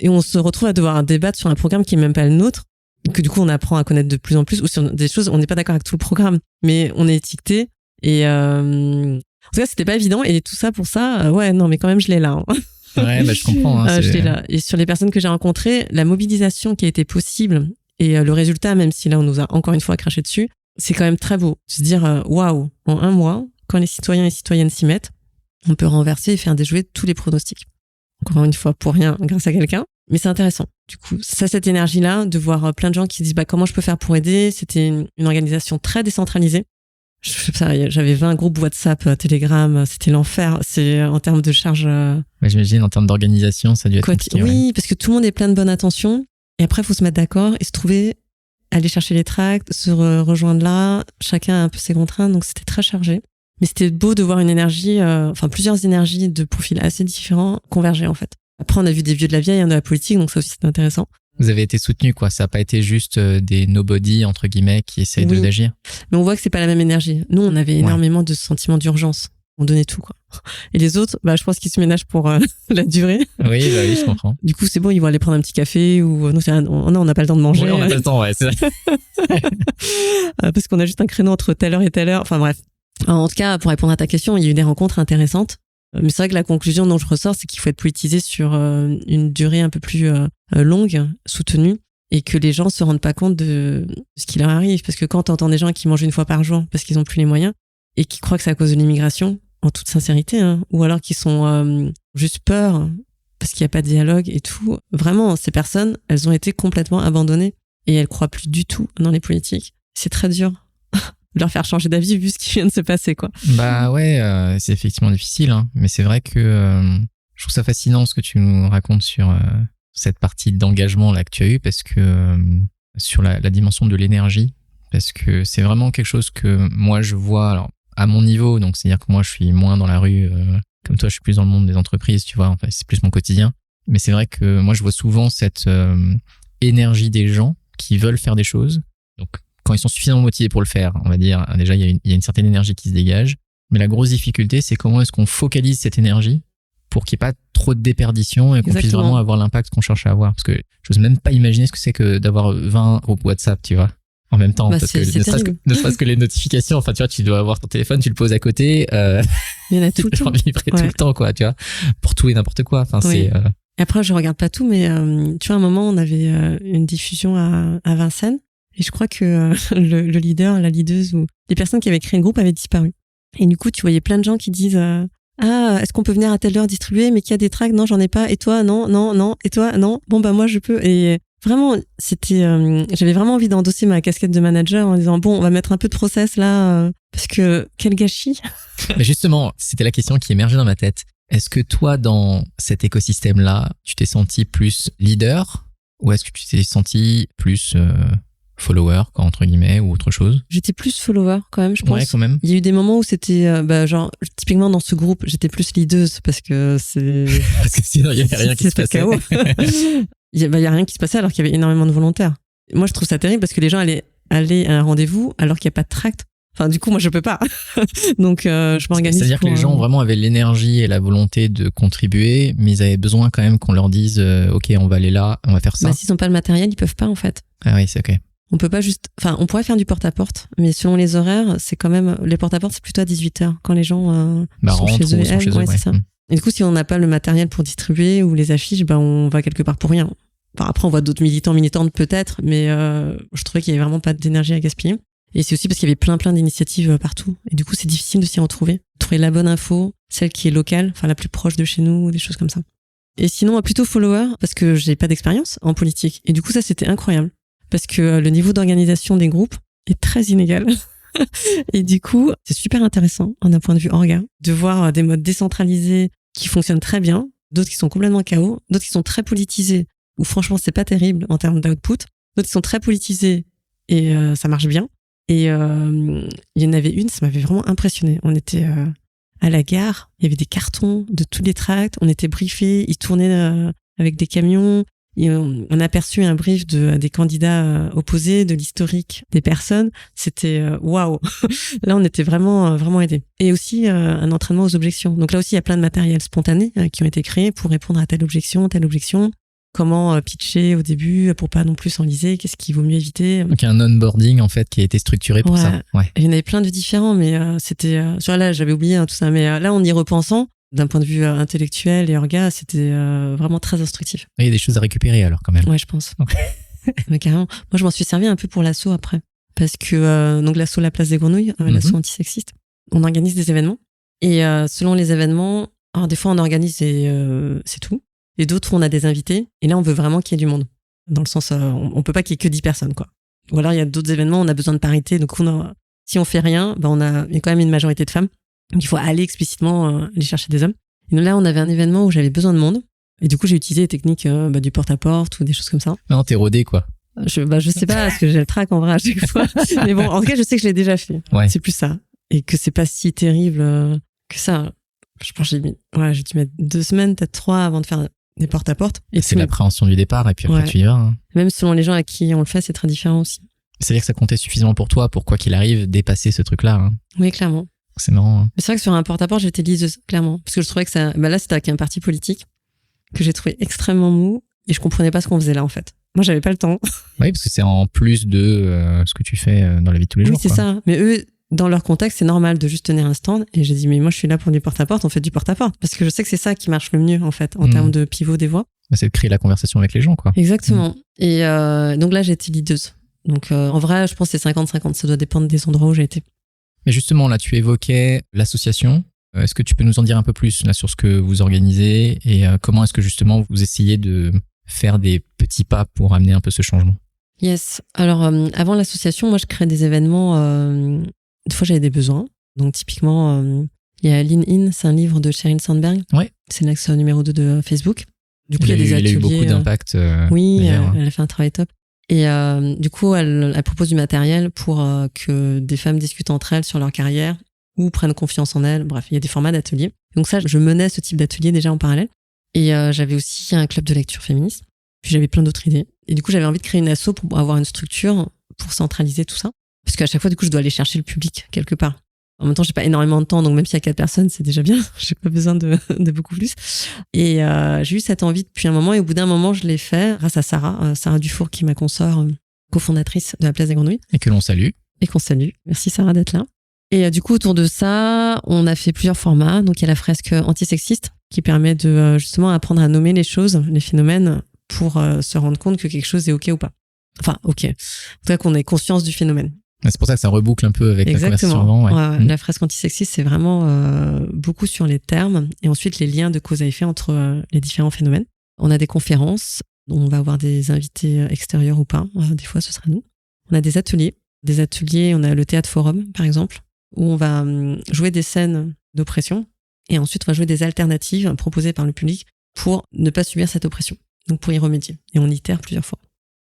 et on se retrouve à devoir débattre sur un programme qui est même pas le nôtre, que du coup on apprend à connaître de plus en plus, ou sur des choses on n'est pas d'accord avec tout le programme, mais on est étiqueté et en tout cas c'était pas évident et tout ça pour ça non mais quand même je l'ai là. Hein. Ouais, je comprends. Je l'ai là. Et sur les personnes que j'ai rencontrées, la mobilisation qui a été possible et le résultat, même si là on nous a encore une fois craché dessus, c'est quand même très beau. Se dire waouh, en un mois, quand les citoyens et citoyennes s'y mettent, on peut renverser et faire déjouer tous les pronostics. Encore une fois, pour rien, grâce à quelqu'un. Mais c'est intéressant. Du coup, ça, cette énergie-là, de voir plein de gens qui se disent comment je peux faire pour aider. C'était une organisation très décentralisée. J'avais 20 groupes WhatsApp, Telegram, c'était l'enfer. C'est en termes de charge. J'imagine en termes d'organisation, ça a dû être compliqué. Oui, parce que tout le monde est plein de bonne intention. Et après, il faut se mettre d'accord et se trouver, aller chercher les tracts, se rejoindre là. Chacun a un peu ses contraintes, donc c'était très chargé. Mais c'était beau de voir une énergie, plusieurs énergies de profils assez différents converger en fait. Après, on a vu des vieux de la vieille, de la politique, donc ça aussi c'était intéressant. Vous avez été soutenus, quoi. Ça n'a pas été juste des nobody, entre guillemets, qui essayent d'agir. Mais on voit que c'est pas la même énergie. Nous, on avait énormément de sentiments d'urgence. On donnait tout, quoi. Et les autres, je pense qu'ils se ménagent pour la durée. Oui, je comprends. Du coup, c'est bon, ils vont aller prendre un petit café ou on n'a pas le temps de manger. Oui, on n'a pas le temps, ouais, c'est vrai. Parce qu'on a juste un créneau entre telle heure et telle heure. Enfin bref. En tout cas, pour répondre à ta question, il y a eu des rencontres intéressantes. Mais c'est vrai que la conclusion dont je ressors, c'est qu'il faut être politisé sur une durée un peu plus longue, soutenue, et que les gens se rendent pas compte de ce qui leur arrive. Parce que quand t'entends des gens qui mangent une fois par jour parce qu'ils ont plus les moyens, et qui croient que c'est à cause de l'immigration, en toute sincérité, ou alors qui sont juste peur parce qu'il n'y a pas de dialogue et tout. Vraiment, ces personnes, elles ont été complètement abandonnées et elles croient plus du tout dans les politiques. C'est très dur de leur faire changer d'avis vu ce qui vient de se passer, quoi. C'est effectivement difficile, hein. Mais c'est vrai que je trouve ça fascinant ce que tu nous racontes sur cette partie d'engagement là que tu as eu, parce que sur la dimension de l'énergie, parce que c'est vraiment quelque chose que moi je vois, alors à mon niveau, donc c'est-à-dire que moi je suis moins dans la rue, comme toi je suis plus dans le monde des entreprises, tu vois, enfin, c'est plus mon quotidien. Mais c'est vrai que moi je vois souvent cette énergie des gens qui veulent faire des choses. Donc quand ils sont suffisamment motivés pour le faire, on va dire, déjà il y a une certaine énergie qui se dégage. Mais la grosse difficulté, c'est comment est-ce qu'on focalise cette énergie pour qu'il n'y ait pas trop de déperdition et qu'on puisse vraiment avoir l'impact qu'on cherche à avoir. Parce que j'ose même pas imaginer ce que c'est que d'avoir 20 groupes WhatsApp, tu vois, en même temps. Parce que ne serait-ce que les notifications, enfin, tu vois, tu dois avoir ton téléphone, tu le poses à côté. Il y en a tout le temps. Tout le temps, quoi, tu vois, pour tout et n'importe quoi. Enfin, oui. Après, je regarde pas tout, mais tu vois, à un moment, on avait une diffusion à Vincennes. Et je crois que le leader, la leaduse ou les personnes qui avaient créé le groupe avaient disparu. Et du coup, tu voyais plein de gens qui disent est-ce qu'on peut venir à telle heure distribuer, mais qu'il y a des tracts, non, j'en ai pas. Et toi, non. Et toi, non. Bon, moi, je peux. Et vraiment, j'avais vraiment envie d'endosser ma casquette de manager en disant on va mettre un peu de process là, parce que quel gâchis. Mais justement, c'était la question qui émergeait dans ma tête. Est-ce que toi, dans cet écosystème-là, tu t'es senti plus leader, ou est-ce que tu t'es senti plus follower, quoi, entre guillemets, ou autre chose? J'étais plus follower quand même, je pense. Ouais, quand même. Il y a eu des moments où c'était genre typiquement dans ce groupe, j'étais plus leaduse parce que c'est parce que sinon il y avait rien qui se passait. Chaos. il y a rien qui se passait alors qu'il y avait énormément de volontaires. Moi, je trouve ça terrible parce que les gens allaient aller à un rendez-vous alors qu'il n'y a pas de tract. Enfin, du coup, moi, je peux pas. Donc, je m'organise. C'est-à-dire que les gens vraiment avaient l'énergie et la volonté de contribuer, mais ils avaient besoin quand même qu'on leur dise, OK, on va aller là, on va faire ça. Bah, s'ils n'ont pas le matériel, ils peuvent pas, en fait. Ah oui, c'est OK. On peut pas juste, enfin, on pourrait faire du porte-à-porte, mais selon les horaires, c'est quand même, les porte-à-porte, c'est plutôt à 18h, quand les gens, sont chez eux. Sont chez eux, c'est ça. Et du coup, si on n'a pas le matériel pour distribuer ou les affiches, ben, on va quelque part pour rien. Enfin, après, on voit d'autres militantes peut-être, mais je trouvais qu'il y avait vraiment pas d'énergie à gaspiller. Et c'est aussi parce qu'il y avait plein d'initiatives partout. Et du coup, c'est difficile de s'y retrouver. Trouver la bonne info, celle qui est locale, enfin la plus proche de chez nous, des choses comme ça. Et sinon, plutôt follower, parce que j'ai pas d'expérience en politique. Et du coup, ça, c'était incroyable. Parce que le niveau d'organisation des groupes est très inégal. Et du coup, c'est super intéressant, d'un point de vue orga, de voir des modes décentralisés qui fonctionnent très bien, d'autres qui sont complètement chaos, d'autres qui sont très politisés, où franchement, c'est pas terrible en termes d'output, d'autres qui sont très politisés et ça marche bien. Et il y en avait une, ça m'avait vraiment impressionné. On était à la gare, il y avait des cartons de tous les tracts, on était briefés, ils tournaient avec des camions, et on a aperçu un brief des candidats opposés, de l'historique des personnes. C'était waouh. Là, on était vraiment aidés. Et aussi un entraînement aux objections. Donc là aussi, il y a plein de matériels spontanés qui ont été créés pour répondre à telle objection. Comment pitcher au début pour pas non plus s'enliser, qu'est-ce qu'il vaut mieux éviter. Donc il y a un onboarding en fait qui a été structuré pour ça. Ouais. Il y en avait plein de différents, mais c'était là j'avais oublié tout ça, mais là en y repensant, d'un point de vue intellectuel et orga, c'était vraiment très instructif. Il y a des choses à récupérer alors quand même. Ouais, je pense. Mais carrément. Moi, je m'en suis servi un peu pour l'asso après, parce que donc l'asso La Place des Grenouilles, l'asso antisexiste, on organise des événements et selon les événements, alors des fois on organise et c'est tout. Et d'autres, on a des invités. Et là, on veut vraiment qu'il y ait du monde. Dans le sens, on peut pas qu'il y ait que 10 personnes, quoi. Ou alors, il y a d'autres événements, on a besoin de parité. Donc, si on fait rien, il y a quand même une majorité de femmes. Donc, il faut aller explicitement aller chercher des hommes. Et donc là, on avait un événement où j'avais besoin de monde. Et du coup, j'ai utilisé les techniques du porte-à-porte ou des choses comme ça. Non, t'es rodé, quoi. Je sais pas, parce que j'ai le trac en vrai à chaque fois. Mais bon, en tout cas, je sais que je l'ai déjà fait. Ouais. C'est plus ça. Et que c'est pas si terrible que ça. Je pense que j'ai dû mettre 2 semaines, peut-être 3 avant de faire des porte-à-porte. Et c'est l'appréhension du départ, et puis après tu y vas. Hein. Même selon les gens à qui on le fait, c'est très différent aussi. C'est-à-dire que ça comptait suffisamment pour toi, pour quoi qu'il arrive, dépasser ce truc-là. Hein. Oui, clairement. C'est marrant. Hein. Mais c'est vrai que sur un porte-à-porte, j'étais liseuse, clairement. Parce que je trouvais que ça... là, c'était avec un parti politique que j'ai trouvé extrêmement mou, et je comprenais pas ce qu'on faisait là, en fait. Moi, j'avais pas le temps. Oui, parce que c'est en plus de ce que tu fais dans la vie de tous les jours. Oui, c'est ça. Mais eux... Dans leur contexte, c'est normal de juste tenir un stand. Et j'ai dit, mais moi, je suis là pour du porte-à-porte. On fait du porte-à-porte. Parce que je sais que c'est ça qui marche le mieux, en fait, en termes de pivot des voix. C'est de créer la conversation avec les gens, quoi. Exactement. Et donc là, j'ai été leaduse. Donc, en vrai, je pense que c'est 50-50. Ça doit dépendre des endroits où j'ai été. Mais justement, là, tu évoquais l'association. Est-ce que tu peux nous en dire un peu plus là sur ce que vous organisez et comment est-ce que justement vous essayez de faire des petits pas pour amener un peu ce changement? Yes. Alors, avant l'association, moi, je crée des événements... Des fois, j'avais des besoins. Donc, typiquement, il y a Lean In, c'est un livre de Sheryl Sandberg. Ouais. C'est l'axe numéro 2 de Facebook. Du coup, il y a des ateliers. Il a eu beaucoup d'impact. Oui, elle a fait un travail top. Et du coup, elle propose du matériel pour que des femmes discutent entre elles sur leur carrière ou prennent confiance en elles. Bref, il y a des formats d'ateliers. Donc ça, je menais ce type d'atelier déjà en parallèle. Et j'avais aussi un club de lecture féministe. Puis j'avais plein d'autres idées. Et du coup, j'avais envie de créer une asso pour avoir une structure pour centraliser tout ça. Parce qu'à chaque fois, du coup, je dois aller chercher le public quelque part. En même temps, j'ai pas énormément de temps, donc même s'il y a 4 personnes, c'est déjà bien. J'ai pas besoin de beaucoup plus. Et j'ai eu cette envie depuis un moment, et au bout d'un moment, je l'ai fait grâce à Sarah Dufour, qui est ma consoeur, cofondatrice de la Place des Grenouilles. Et que l'on salue. Et qu'on salue. Merci Sarah d'être là. Et du coup, autour de ça, on a fait plusieurs formats. Donc il y a la fresque antisexiste, qui permet de justement apprendre à nommer les choses, les phénomènes, pour se rendre compte que quelque chose est OK ou pas. Enfin, OK. En tout cas, qu'on ait conscience du phénomène. C'est pour ça que ça reboucle un peu avec Exactement. La conversation avant. Ouais. La fresque antisexiste, c'est vraiment beaucoup sur les termes et ensuite les liens de cause à effet entre les différents phénomènes. On a des conférences, on va avoir des invités extérieurs ou pas, des fois ce sera nous. On a des ateliers, on a le théâtre forum par exemple, où on va jouer des scènes d'oppression et ensuite on va jouer des alternatives proposées par le public pour ne pas subir cette oppression, donc pour y remédier. Et on itère plusieurs fois.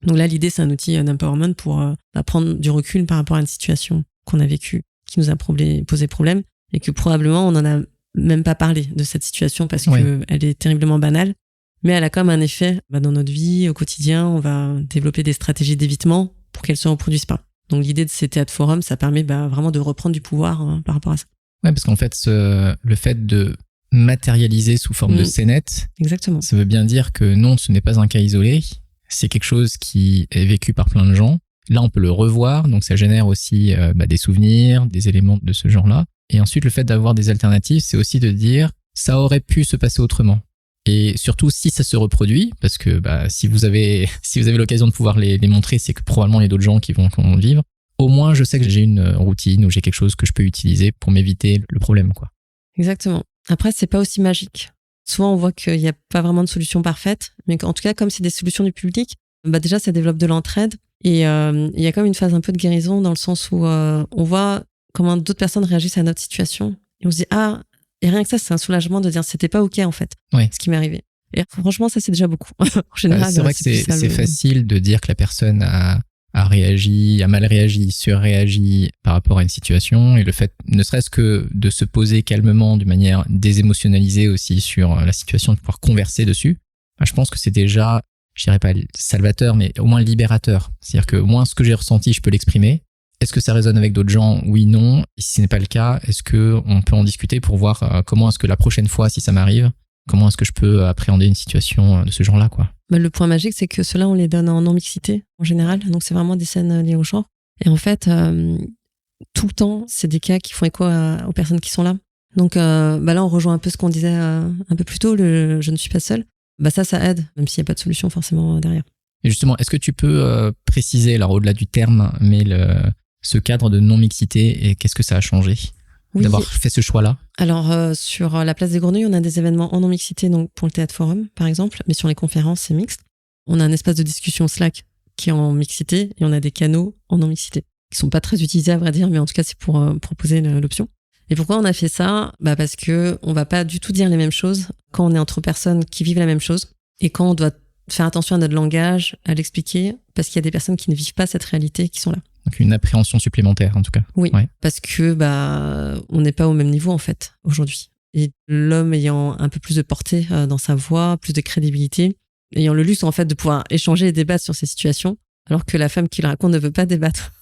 Donc là, l'idée, c'est un outil d'empowerment pour prendre du recul par rapport à une situation qu'on a vécue, qui nous a posé problème, et que probablement, on n'en a même pas parlé de cette situation parce que elle est terriblement banale. mais elle a quand même un effet dans notre vie, au quotidien. On va développer des stratégies d'évitement pour qu'elle se reproduise pas. Donc l'idée de ces théâtres forums, ça permet vraiment de reprendre du pouvoir par rapport à ça. Ouais, parce qu'en fait, le fait de matérialiser sous forme de scénette, exactement. Ça veut bien dire que non, ce n'est pas un cas isolé, c'est quelque chose qui est vécu par plein de gens. Là, on peut le revoir, donc ça génère aussi des souvenirs, des éléments de ce genre-là. Et ensuite, le fait d'avoir des alternatives, c'est aussi de dire ça aurait pu se passer autrement. Et surtout, si ça se reproduit, parce que si vous avez l'occasion de pouvoir les montrer, c'est que probablement il y a d'autres gens qui vont le vivre. Au moins, je sais que j'ai une routine ou j'ai quelque chose que je peux utiliser pour m'éviter le problème, quoi. Exactement. Après, c'est pas aussi magique. Souvent, on voit qu'il n'y a pas vraiment de solution parfaite, mais en tout cas, comme c'est des solutions du public, déjà, ça développe de l'entraide. Et il y a quand même une phase un peu de guérison dans le sens où on voit comment d'autres personnes réagissent à notre situation. Et on se dit, et rien que ça, c'est un soulagement de dire, c'était pas OK, en fait, ce qui m'est arrivé. Et franchement, ça, c'est déjà beaucoup. En général, c'est vrai que c'est facile de dire que la personne a réagi, a mal réagi, surréagi par rapport à une situation, et le fait, ne serait-ce que de se poser calmement, d'une manière désémotionnalisée aussi sur la situation, de pouvoir converser dessus, je pense que c'est déjà, je dirais pas salvateur, mais au moins libérateur. C'est-à-dire que au moins ce que j'ai ressenti, je peux l'exprimer. Est-ce que ça résonne avec d'autres gens? Oui, non. Et si ce n'est pas le cas, est-ce que on peut en discuter pour voir comment est-ce que la prochaine fois, si ça m'arrive, comment est-ce que je peux appréhender une situation de ce genre-là, quoi. Le point magique, c'est que ceux-là, on les donne en non-mixité, en général. Donc, c'est vraiment des scènes liées au genre. Et en fait, tout le temps, c'est des cas qui font écho aux personnes qui sont là. Donc, là, on rejoint un peu ce qu'on disait un peu plus tôt, le « je ne suis pas seule ». Ça aide, même s'il n'y a pas de solution forcément derrière. Et justement, est-ce que tu peux préciser, alors au-delà du terme, mais ce cadre de non-mixité, et qu'est-ce que ça a changé d'avoir fait ce choix-là? Alors, sur la place des Gournouilles, on a des événements en non-mixité, donc pour le théâtre forum, par exemple, mais sur les conférences, c'est mixte. On a un espace de discussion Slack qui est en mixité, et on a des canaux en non-mixité, qui sont pas très utilisés, à vrai dire, mais en tout cas, c'est pour proposer l'option. Et pourquoi on a fait ça? Parce que on va pas du tout dire les mêmes choses quand on est entre personnes qui vivent la même chose, et quand on doit faire attention à notre langage, à l'expliquer, parce qu'il y a des personnes qui ne vivent pas cette réalité qui sont là. Donc une appréhension supplémentaire, en tout cas. Oui, parce que on n'est pas au même niveau, en fait, aujourd'hui. Et l'homme ayant un peu plus de portée dans sa voix, plus de crédibilité, ayant le luxe, en fait, de pouvoir échanger et débattre sur ces situations, alors que la femme qui le raconte ne veut pas débattre.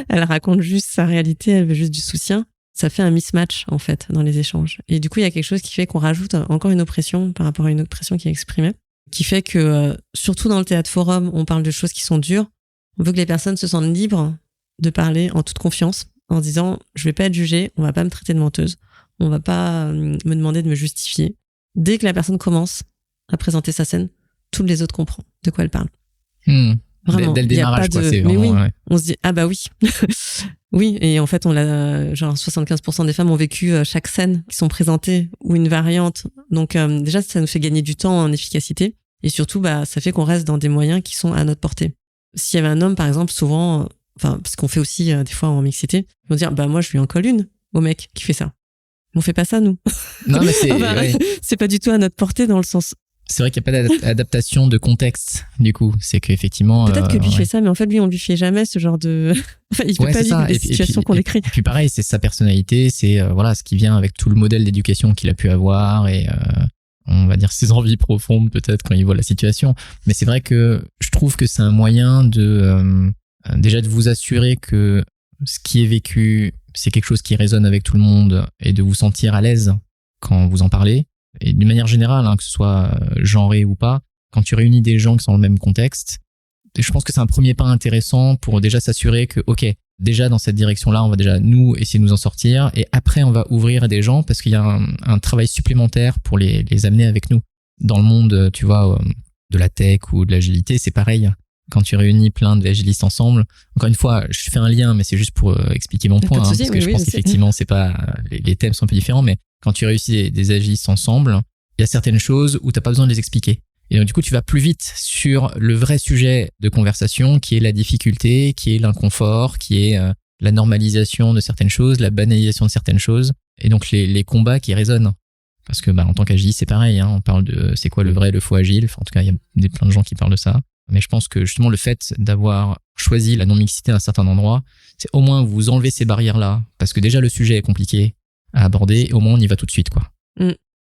Elle raconte juste sa réalité, elle veut juste du soutien. Ça fait un mismatch, en fait, dans les échanges. Et du coup, il y a quelque chose qui fait qu'on rajoute encore une oppression par rapport à une oppression qui est exprimée, qui fait que, surtout dans le théâtre forum, on parle de choses qui sont dures. On veut que les personnes se sentent libres de parler en toute confiance, en se disant « je vais pas être jugée, on va pas me traiter de menteuse, on va pas me demander de me justifier ». Dès que la personne commence à présenter sa scène, tous les autres comprennent de quoi elle parle. Vraiment. Dès le démarrage, quoi. C'est mais vraiment, oui, on se dit « ah bah oui ». Oui, et en fait, on l'a, genre 75% des femmes ont vécu chaque scène qui sont présentées ou une variante. Donc déjà, ça nous fait gagner du temps en efficacité, et surtout, ça fait qu'on reste dans des moyens qui sont à notre portée. S'il y avait un homme, par exemple, souvent, parce qu'on fait aussi des fois en mixité, ils vont dire, moi, je lui en colle une au mec qui fait ça. On fait pas ça, nous. Non, mais c'est pas du tout à notre portée dans le sens. C'est vrai qu'il n'y a pas d'adaptation de contexte, du coup. C'est qu'effectivement. Peut-être que lui fait ça, mais en fait, lui, on lui fait jamais ce genre de. Il peut pas vivre des situations qu'on décrit. Et puis pareil, c'est sa personnalité, c'est ce qui vient avec tout le modèle d'éducation qu'il a pu avoir, et on va dire ses envies profondes peut-être quand il voit la situation. Mais c'est vrai que je trouve que c'est un moyen de déjà de vous assurer que ce qui est vécu, c'est quelque chose qui résonne avec tout le monde, et de vous sentir à l'aise quand vous en parlez. Et d'une manière générale, que ce soit genré ou pas, quand tu réunis des gens qui sont dans le même contexte, je pense que c'est un premier pas intéressant pour déjà s'assurer que, ok, déjà dans cette direction-là, on va déjà nous essayer de nous en sortir, et après on va ouvrir à des gens, parce qu'il y a un travail supplémentaire pour les amener avec nous. Dans le monde, tu vois, de la tech ou de l'agilité, c'est pareil. Quand tu réunis plein d'agilistes ensemble, encore une fois, je fais un lien, mais c'est juste pour expliquer mon point, parce que je pense qu'effectivement, c'est pas, les thèmes sont un peu différents, mais quand tu réussis des agilistes ensemble, il y a certaines choses où t'as pas besoin de les expliquer. Et donc, du coup, tu vas plus vite sur le vrai sujet de conversation, qui est la difficulté, qui est l'inconfort, qui est la normalisation de certaines choses, la banalisation de certaines choses, et donc les combats qui résonnent. Parce que en tant qu'agiliste, c'est pareil, on parle de c'est quoi le vrai, le faux agile. Enfin, en tout cas, il y a plein de gens qui parlent de ça. Mais je pense que justement le fait d'avoir choisi la non-mixité à un certain endroit, c'est au moins vous enlevez ces barrières-là, parce que déjà le sujet est compliqué à aborder, et au moins on y va tout de suite, quoi.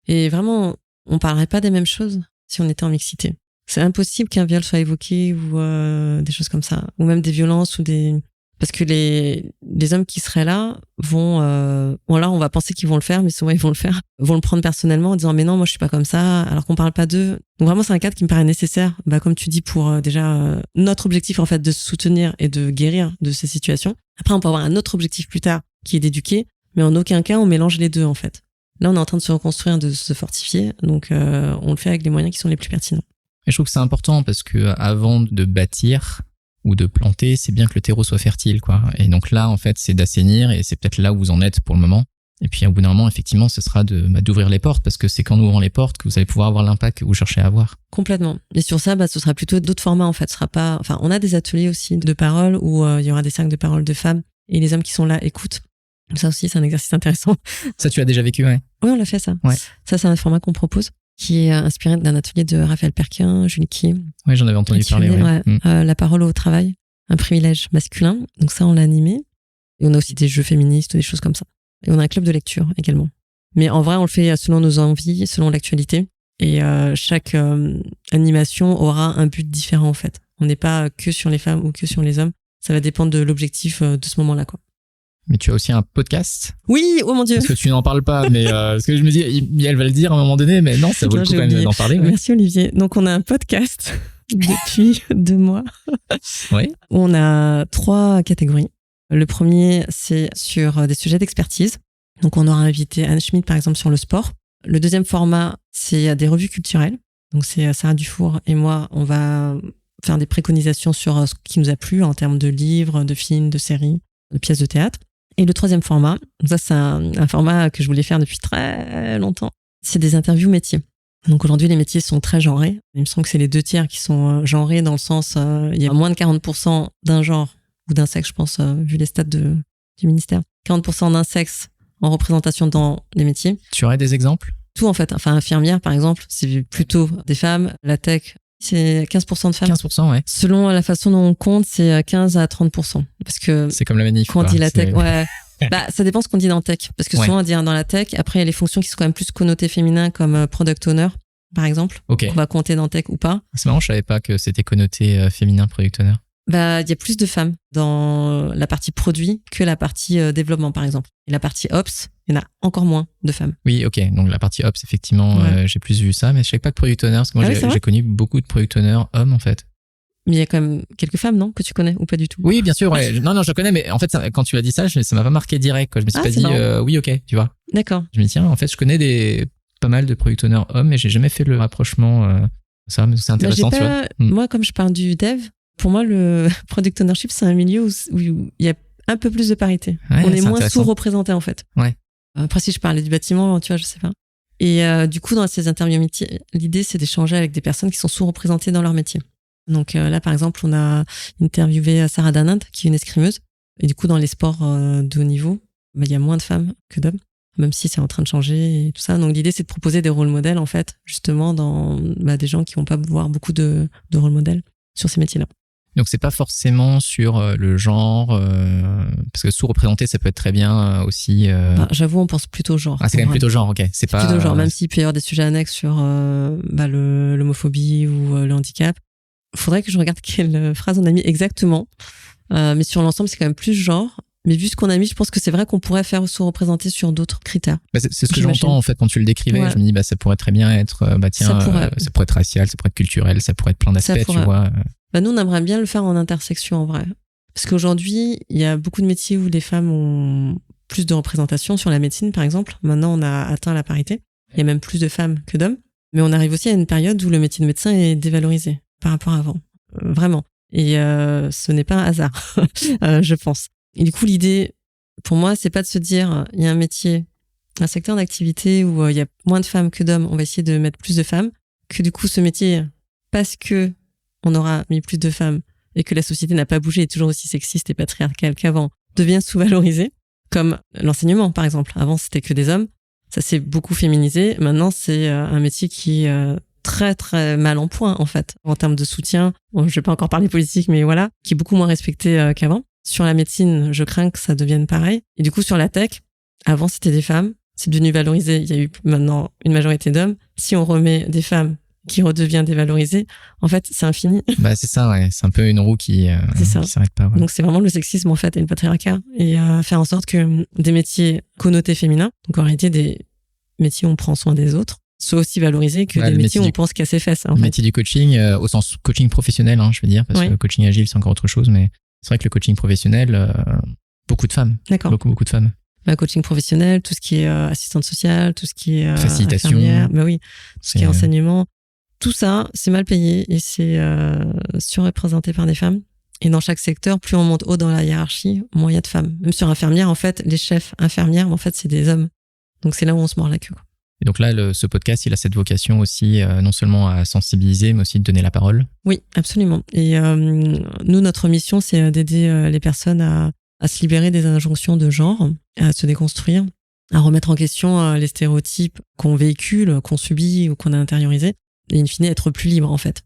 Et vraiment, on parlerait pas des mêmes choses si on était en mixité. C'est impossible qu'un viol soit évoqué ou des choses comme ça, ou même des violences ou des... Parce que les hommes qui seraient là vont... bon là, on va penser qu'ils vont le faire, mais souvent ils vont le faire. Vont le prendre personnellement en disant « mais non, moi je suis pas comme ça », alors qu'on parle pas d'eux. Donc vraiment, c'est un cadre qui me paraît nécessaire, comme tu dis, pour déjà notre objectif en fait de se soutenir et de guérir de ces situations. Après, on peut avoir un autre objectif plus tard qui est d'éduquer, mais en aucun cas on mélange les deux en fait. Là, on est en train de se reconstruire, de se fortifier, donc on le fait avec les moyens qui sont les plus pertinents. Et je trouve que c'est important parce que avant de bâtir ou de planter, c'est bien que le terreau soit fertile, quoi. Et donc là, en fait, c'est d'assainir et c'est peut-être là où vous en êtes pour le moment. Et puis, au bout d'un moment, effectivement, ce sera d'ouvrir les portes parce que c'est qu'en ouvrant les portes que vous allez pouvoir avoir l'impact que vous cherchez à avoir. Complètement. Et sur ça, ce sera plutôt d'autres formats, en fait. Ce sera pas, enfin, on a des ateliers aussi de parole où il y aura des cercles de parole de femmes et les hommes qui sont là écoutent. Ça aussi, c'est un exercice intéressant. Ça, tu as déjà vécu, ouais? Oui, on l'a fait, ça. Ouais. Ça, c'est un format qu'on propose, qui est inspiré d'un atelier de Raphaël Perquin, Julie Kim. Oui, j'en avais entendu parler. Ouais. La parole au travail, un privilège masculin. Donc ça, on l'a animé. Et on a aussi des jeux féministes, des choses comme ça. Et on a un club de lecture également. Mais en vrai, on le fait selon nos envies, selon l'actualité. Et chaque animation aura un but différent, en fait. On n'est pas que sur les femmes ou que sur les hommes. Ça va dépendre de l'objectif de ce moment-là, quoi. Mais tu as aussi un podcast. Oui, oh mon Dieu. Parce que tu n'en parles pas, mais parce que je me dis, elle va le dire à un moment donné, mais non, ça vaut le coup quand même d'en parler. Ouais. Merci Olivier. Donc on a un podcast depuis 2 mois. Oui. On a 3 catégories. Le premier, c'est sur des sujets d'expertise. Donc on aura invité Anne Schmidt par exemple sur le sport. Le deuxième format, c'est des revues culturelles. Donc c'est Sarah Dufour et moi, on va faire des préconisations sur ce qui nous a plu en termes de livres, de films, de séries, de pièces de théâtre. Et le troisième format, ça c'est un format que je voulais faire depuis très longtemps, c'est des interviews métiers. Donc aujourd'hui, les métiers sont très genrés. Il me semble que c'est les 2/3 qui sont genrés dans le sens, il y a moins de 40% d'un genre ou d'un sexe, je pense, vu les stats du ministère. 40% d'un sexe en représentation dans les métiers. Tu aurais des exemples? Tout en fait. Enfin, infirmière par exemple, c'est plutôt des femmes. La tech, c'est 15% de femmes. 15%, ouais. Selon la façon dont on compte, c'est 15 à 30%. Parce que. C'est comme la manif. Quand on dit la tech, ouais. Ça dépend ce qu'on dit dans tech. Parce que souvent, on dit dans la tech, après, il y a les fonctions qui sont quand même plus connotées féminins comme product owner, par exemple. Okay. On va compter dans tech ou pas. C'est marrant, je savais pas que c'était connoté féminin product owner. Il y a plus de femmes dans la partie produit que la partie développement, par exemple. Et la partie ops, il y en a encore moins de femmes. Oui, ok. Donc la partie ops, effectivement, j'ai plus vu ça, mais je savais pas de product owner, parce que moi, j'ai connu beaucoup de product owners hommes, en fait. Mais il y a quand même quelques femmes, non, que tu connais ou pas du tout? Oui, bien sûr. Ouais. Non, je connais, mais en fait, quand tu as dit ça, ça m'a pas marqué direct. Quoi. Je me suis pas dit, oui, ok, tu vois. D'accord. Je me dis, tiens, en fait, je connais pas mal de product owners hommes, mais j'ai jamais fait le rapprochement. Ça, mais c'est intéressant, tu vois. Moi, comme je parle du dev, pour moi, le product ownership, c'est un milieu où il y a un peu plus de parité. Ouais, on est moins sous-représenté, en fait. Ouais. Après, si je parlais du bâtiment, tu vois, je sais pas. Et du coup, dans ces interviews métiers, l'idée, c'est d'échanger avec des personnes qui sont sous-représentées dans leur métier. Donc là, par exemple, on a interviewé Sarah Danand, qui est une escrimeuse. Et du coup, dans les sports de haut niveau, il y a moins de femmes que d'hommes, même si c'est en train de changer et tout ça. Donc l'idée, c'est de proposer des rôles modèles, en fait, justement, dans des gens qui vont pas voir beaucoup de rôles modèles sur ces métiers-là. Donc c'est pas forcément sur le genre, parce que sous-représenté, ça peut être très bien aussi. J'avoue, on pense plutôt genre. Ah, c'est quand même plutôt genre, ok. C'est pas plutôt genre, même s'il peut y avoir des sujets annexes sur l'homophobie ou le handicap. Faudrait que je regarde quelle phrase on a mis exactement. Mais sur l'ensemble, c'est quand même plus genre. Mais vu ce qu'on a mis, je pense que c'est vrai qu'on pourrait faire sous-représenter sur d'autres critères. C'est ce que j'entends en fait quand tu le décrivais. Ouais. Je me dis, ça pourrait très bien être, ça pourrait être racial, ça pourrait être culturel, ça pourrait être plein d'aspects, tu vois. Nous, on aimerait bien le faire en intersection, en vrai. Parce qu'aujourd'hui, il y a beaucoup de métiers où les femmes ont plus de représentation. Sur la médecine, par exemple, maintenant, on a atteint la parité. Il y a même plus de femmes que d'hommes. Mais on arrive aussi à une période où le métier de médecin est dévalorisé par rapport à avant. Vraiment. Et ce n'est pas un hasard, je pense. Et du coup, l'idée, pour moi, c'est pas de se dire, il y a un métier, un secteur d'activité où il y a moins de femmes que d'hommes, on va essayer de mettre plus de femmes, que du coup, ce métier, parce que on aura mis plus de femmes et que la société n'a pas bougé, est toujours aussi sexiste et patriarcale qu'avant, devient sous-valorisé, comme l'enseignement, par exemple. Avant, c'était que des hommes. Ça s'est beaucoup féminisé. Maintenant, c'est un métier qui est très, très mal en point, en fait, en termes de soutien. Bon, je vais pas encore parler politique, mais voilà, qui est beaucoup moins respecté qu'avant. Sur la médecine, je crains que ça devienne pareil. Et du coup, sur la tech, avant, c'était des femmes. C'est devenu valorisé. Il y a eu maintenant une majorité d'hommes. Si on remet des femmes qui redevient dévalorisé. En fait, c'est infini. Bah, c'est ça, ouais. C'est un peu une roue qui s'arrête pas. Ouais. Donc, c'est vraiment le sexisme, en fait, et le patriarcat. Et faire en sorte que des métiers connotés féminins, donc en réalité des métiers où on prend soin des autres, soient aussi valorisés que des métiers où on pense qu'à ses fesses. Le métier du coaching, au sens coaching professionnel, je veux dire, parce que le coaching agile, c'est encore autre chose, mais c'est vrai que le coaching professionnel, beaucoup de femmes. D'accord. Beaucoup de femmes. Bah, coaching professionnel, tout ce qui est assistante sociale, tout ce qui est facilitation. Infirmière, bah oui, tout ce qui est enseignement. Tout ça, c'est mal payé et c'est surreprésenté par des femmes. Et dans chaque secteur, plus on monte haut dans la hiérarchie, moins il y a de femmes. Même sur infirmière, en fait, les chefs infirmières, en fait, c'est des hommes. Donc c'est là où on se mord la queue. Et donc là, ce podcast, il a cette vocation aussi, non seulement à sensibiliser, mais aussi de donner la parole. Oui, absolument. Et nous, notre mission, c'est d'aider les personnes à se libérer des injonctions de genre, à se déconstruire, à remettre en question les stéréotypes qu'on véhicule, qu'on subit ou qu'on a intériorisés, et in fine, être plus libre, en fait.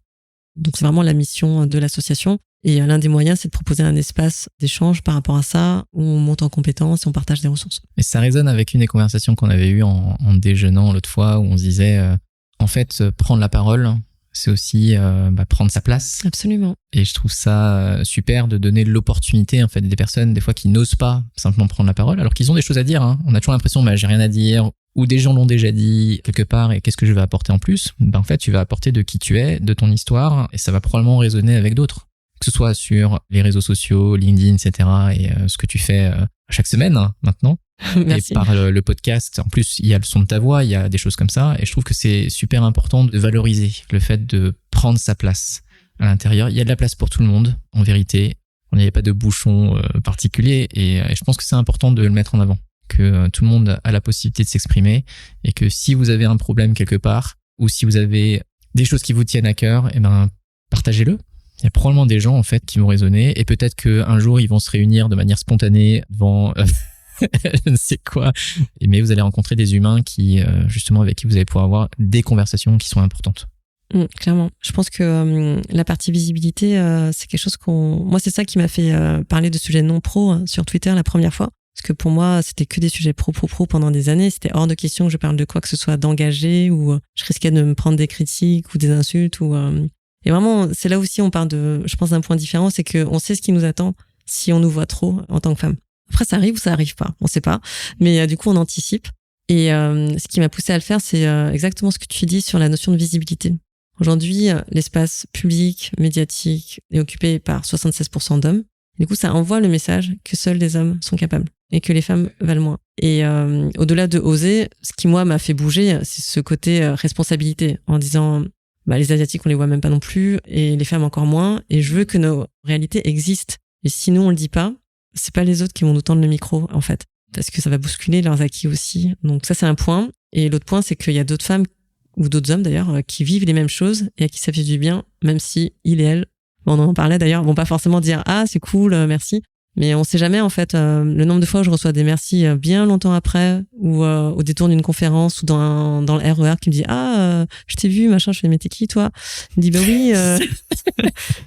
Donc c'est vraiment la mission de l'association. Et l'un des moyens, c'est de proposer un espace d'échange par rapport à ça, où on monte en compétences et on partage des ressources. Et ça résonne avec une des conversations qu'on avait eues en déjeunant l'autre fois, où on se disait, en fait, prendre la parole, c'est aussi prendre sa place. Absolument. Et je trouve ça super de donner l'opportunité, en fait, des personnes, des fois, qui n'osent pas simplement prendre la parole, alors qu'ils ont des choses à dire. On a toujours l'impression, j'ai rien à dire, ou des gens l'ont déjà dit quelque part, et qu'est-ce que je vais apporter en plus? En fait, tu vas apporter de qui tu es, de ton histoire, et ça va probablement résonner avec d'autres. Que ce soit sur les réseaux sociaux, LinkedIn, etc. et ce que tu fais chaque semaine maintenant. Merci. Et par le podcast, en plus, il y a le son de ta voix, il y a des choses comme ça. Et je trouve que c'est super important de valoriser le fait de prendre sa place à l'intérieur. Il y a de la place pour tout le monde, en vérité. Il n'y avait pas de bouchon particulier. Et je pense que c'est important de le mettre en avant. Que tout le monde a la possibilité de s'exprimer. Et que si vous avez un problème quelque part, ou si vous avez des choses qui vous tiennent à cœur, partagez-le. Il y a probablement des gens, en fait, qui vont résonner, et peut-être qu'un jour, ils vont se réunir de manière spontanée devant je ne sais quoi. Mais vous allez rencontrer des humains qui, justement, avec qui vous allez pouvoir avoir des conversations qui sont importantes. Clairement. Je pense que la partie visibilité, c'est quelque chose moi, c'est ça qui m'a fait parler de sujets non pro sur Twitter la première fois. Parce que pour moi, c'était que des sujets pro pendant des années. C'était hors de question que je parle de quoi que ce soit d'engagé, ou je risquais de me prendre des critiques ou des insultes ou... Et vraiment, c'est là aussi on parle je pense, d'un point différent, c'est qu'on sait ce qui nous attend si on nous voit trop en tant que femme. Après, ça arrive ou ça arrive pas, on sait pas. Mais du coup, on anticipe. Et ce qui m'a poussé à le faire, c'est exactement ce que tu dis sur la notion de visibilité. Aujourd'hui, l'espace public, médiatique est occupé par 76% d'hommes. Du coup, ça envoie le message que seuls les hommes sont capables et que les femmes valent moins. Et au-delà de oser, ce qui, moi, m'a fait bouger, c'est ce côté responsabilité, en disant... les Asiatiques, on les voit même pas non plus, et les femmes encore moins, et je veux que nos réalités existent. Et si nous, on le dit pas, c'est pas les autres qui vont nous tendre le micro, en fait. Parce que ça va bousculer leurs acquis aussi. Donc ça, c'est un point. Et l'autre point, c'est qu'il y a d'autres femmes, ou d'autres hommes d'ailleurs, qui vivent les mêmes choses, et à qui ça fait du bien, même si il et elle, on en parlait d'ailleurs, vont pas forcément dire « Ah, c'est cool, merci ». Mais on sait jamais, en fait, le nombre de fois où je reçois des merci bien longtemps après, ou au détour d'une conférence, ou dans le RER qui me dit « Ah, je t'ai vu, machin », je fais « Mais t'es qui, toi ?» Il me dit « Bah oui,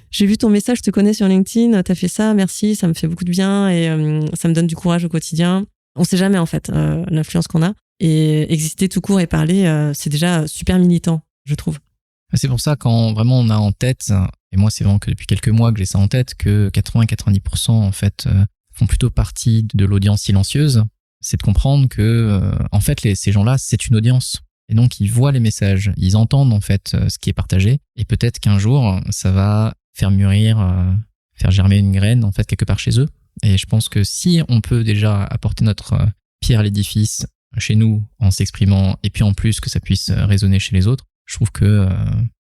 j'ai vu ton message, je te connais sur LinkedIn, t'as fait ça, merci, ça me fait beaucoup de bien, et ça me donne du courage au quotidien. » On sait jamais, en fait, l'influence qu'on a. Et exister tout court et parler, c'est déjà super militant, je trouve. C'est pour ça, quand vraiment on a en tête, et moi c'est vraiment que depuis quelques mois que j'ai ça en tête, que 80-90% en fait font plutôt partie de l'audience silencieuse, c'est de comprendre que en fait ces gens-là, c'est une audience. Et donc ils voient les messages, ils entendent en fait ce qui est partagé, et peut-être qu'un jour ça va faire mûrir, faire germer une graine en fait quelque part chez eux. Et je pense que si on peut déjà apporter notre pierre à l'édifice chez nous en s'exprimant, et puis en plus que ça puisse résonner chez les autres, je trouve que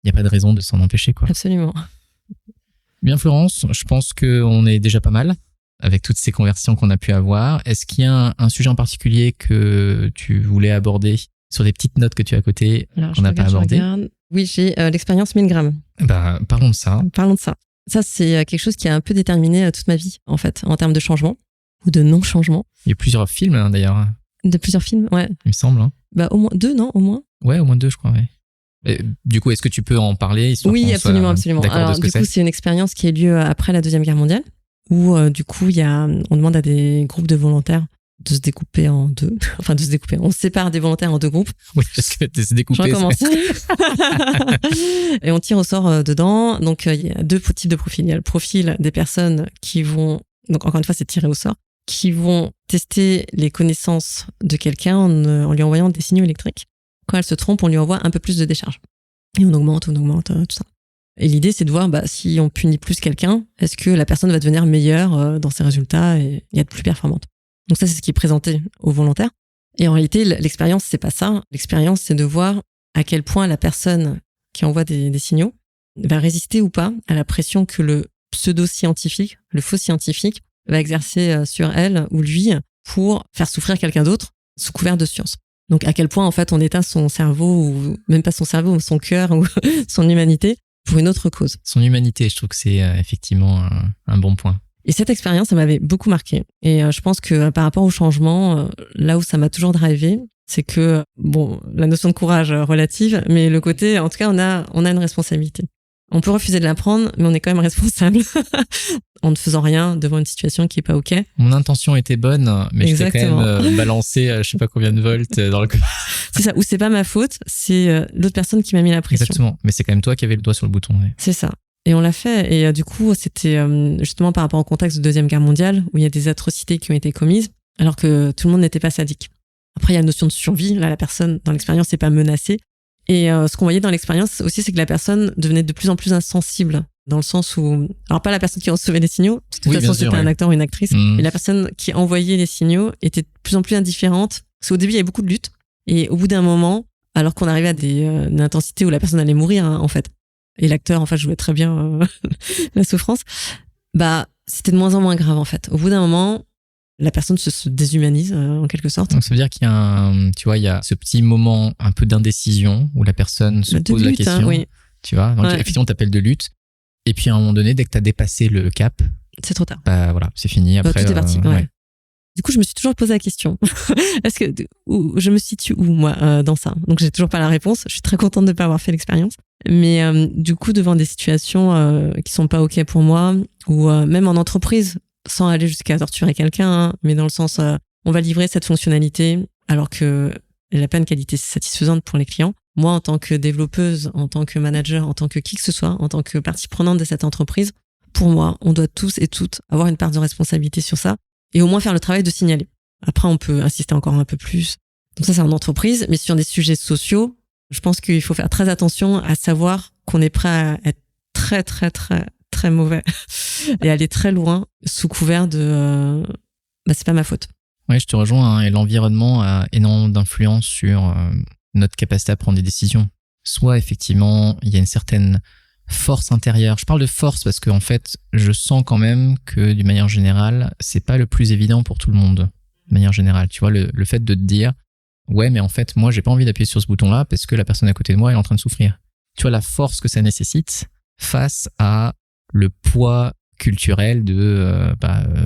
y a pas de raison de s'en empêcher, quoi. Absolument. Bien, Florence, je pense qu'on est déjà pas mal avec toutes ces conversations qu'on a pu avoir. Est-ce qu'il y a un sujet en particulier que tu voulais aborder sur des petites notes que tu as à côté qu'on n'a pas abordées? Oui, j'ai l'expérience 1000 grammes. Parlons de ça. Parlons de ça. Ça, c'est quelque chose qui a un peu déterminé toute ma vie, en fait, en termes de changement ou de non-changement. Il y a plusieurs films, d'ailleurs. De plusieurs films, ouais. Il me semble. Au moins 2, non? Au moins? Ouais, au moins 2, je crois, ouais. Et, du coup, est-ce que tu peux en parler? Oui, absolument. Alors, du coup, c'est une expérience qui a eu lieu après la Deuxième Guerre mondiale, où du coup, on demande à des groupes de volontaires de se découper en deux. Enfin, de se découper. On sépare des volontaires en deux groupes. Oui, parce que se découper. Je recommence. Et on tire au sort dedans. Donc, il y a deux types de profils. Il y a le profil des personnes qui vont, donc encore une fois, c'est tiré au sort, qui vont tester les connaissances de quelqu'un en lui envoyant des signaux électriques. Quand elle se trompe, on lui envoie un peu plus de décharge. Et on augmente, tout ça. Et l'idée, c'est de voir si on punit plus quelqu'un, est-ce que la personne va devenir meilleure dans ses résultats et être plus performante. Donc ça, c'est ce qui est présenté aux volontaires. Et en réalité, l'expérience, c'est pas ça. L'expérience, c'est de voir à quel point la personne qui envoie des signaux va résister ou pas à la pression que le pseudo-scientifique, le faux scientifique, va exercer sur elle ou lui pour faire souffrir quelqu'un d'autre sous couvert de science. Donc à quel point, en fait, on éteint son cerveau, ou même pas son cerveau, ou son cœur, ou son humanité, pour une autre cause. Son humanité, je trouve que c'est effectivement un bon point. Et cette expérience, ça m'avait beaucoup marqué. Et je pense que par rapport au changement, là où ça m'a toujours drivé, c'est que, bon, la notion de courage relative, mais le côté, en tout cas, on a une responsabilité. On peut refuser de la prendre, mais on est quand même responsable en ne faisant rien devant une situation qui est pas OK. Mon intention était bonne, mais Exactement. j'étais quand même balancé je sais pas combien de volts dans le... C'est ça, ou c'est pas ma faute, c'est l'autre personne qui m'a mis la pression. Exactement, mais c'est quand même toi qui avais le doigt sur le bouton. Ouais. C'est ça. Et on l'a fait. Et du coup, c'était justement par rapport au contexte de Deuxième Guerre mondiale, où il y a des atrocités qui ont été commises, alors que tout le monde n'était pas sadique. Après, il y a la notion de survie. Là, la personne, dans l'expérience, n'est pas menacée. Et ce qu'on voyait dans l'expérience aussi, c'est que la personne devenait de plus en plus insensible, dans le sens où... Alors, pas la personne qui recevait les signaux, parce que de toute façon, c'était un acteur ou une actrice, mais la personne qui envoyait les signaux était de plus en plus indifférente. Parce qu'au début, il y avait beaucoup de lutte. Et au bout d'un moment, alors qu'on arrivait à une intensité où la personne allait mourir, en fait, et l'acteur, en fait, jouait très bien la souffrance, c'était de moins en moins grave, en fait. Au bout d'un moment, la personne se déshumanise, en quelque sorte. Donc, ça veut dire qu'il y a il y a ce petit moment un peu d'indécision où la personne se pose la question. Oui. Tu vois, donc effectivement, t'appelles de lutte. Et puis, à un moment donné, dès que t'as dépassé le cap, c'est trop tard. Voilà, c'est fini. Après, tout est parti. Ouais. Du coup, je me suis toujours posé la question. Est-ce que je me situe où, moi, dans ça? Donc, j'ai toujours pas la réponse. Je suis très contente de pas avoir fait l'expérience. Mais du coup, devant des situations qui sont pas OK pour moi, ou même en entreprise, sans aller jusqu'à torturer quelqu'un, mais dans le sens, on va livrer cette fonctionnalité alors que elle n'a pas une qualité satisfaisante pour les clients. Moi, en tant que développeuse, en tant que manager, en tant que qui que ce soit, en tant que partie prenante de cette entreprise, pour moi, on doit tous et toutes avoir une part de responsabilité sur ça et au moins faire le travail de signaler. Après, on peut insister encore un peu plus. Donc ça, c'est en entreprise, mais sur des sujets sociaux, je pense qu'il faut faire très attention à savoir qu'on est prêt à être très, très, très, très mauvais et aller très loin sous couvert de c'est pas ma faute. Oui, je te rejoins. Et l'environnement a énormément d'influence sur notre capacité à prendre des décisions. Soit effectivement, il y a une certaine force intérieure. Je parle de force parce que en fait, je sens quand même que d'une manière générale, c'est pas le plus évident pour tout le monde. De manière générale, tu vois, le fait de te dire ouais, mais en fait, moi, j'ai pas envie d'appuyer sur ce bouton-là parce que la personne à côté de moi elle est en train de souffrir. Tu vois la force que ça nécessite face à le poids culturel de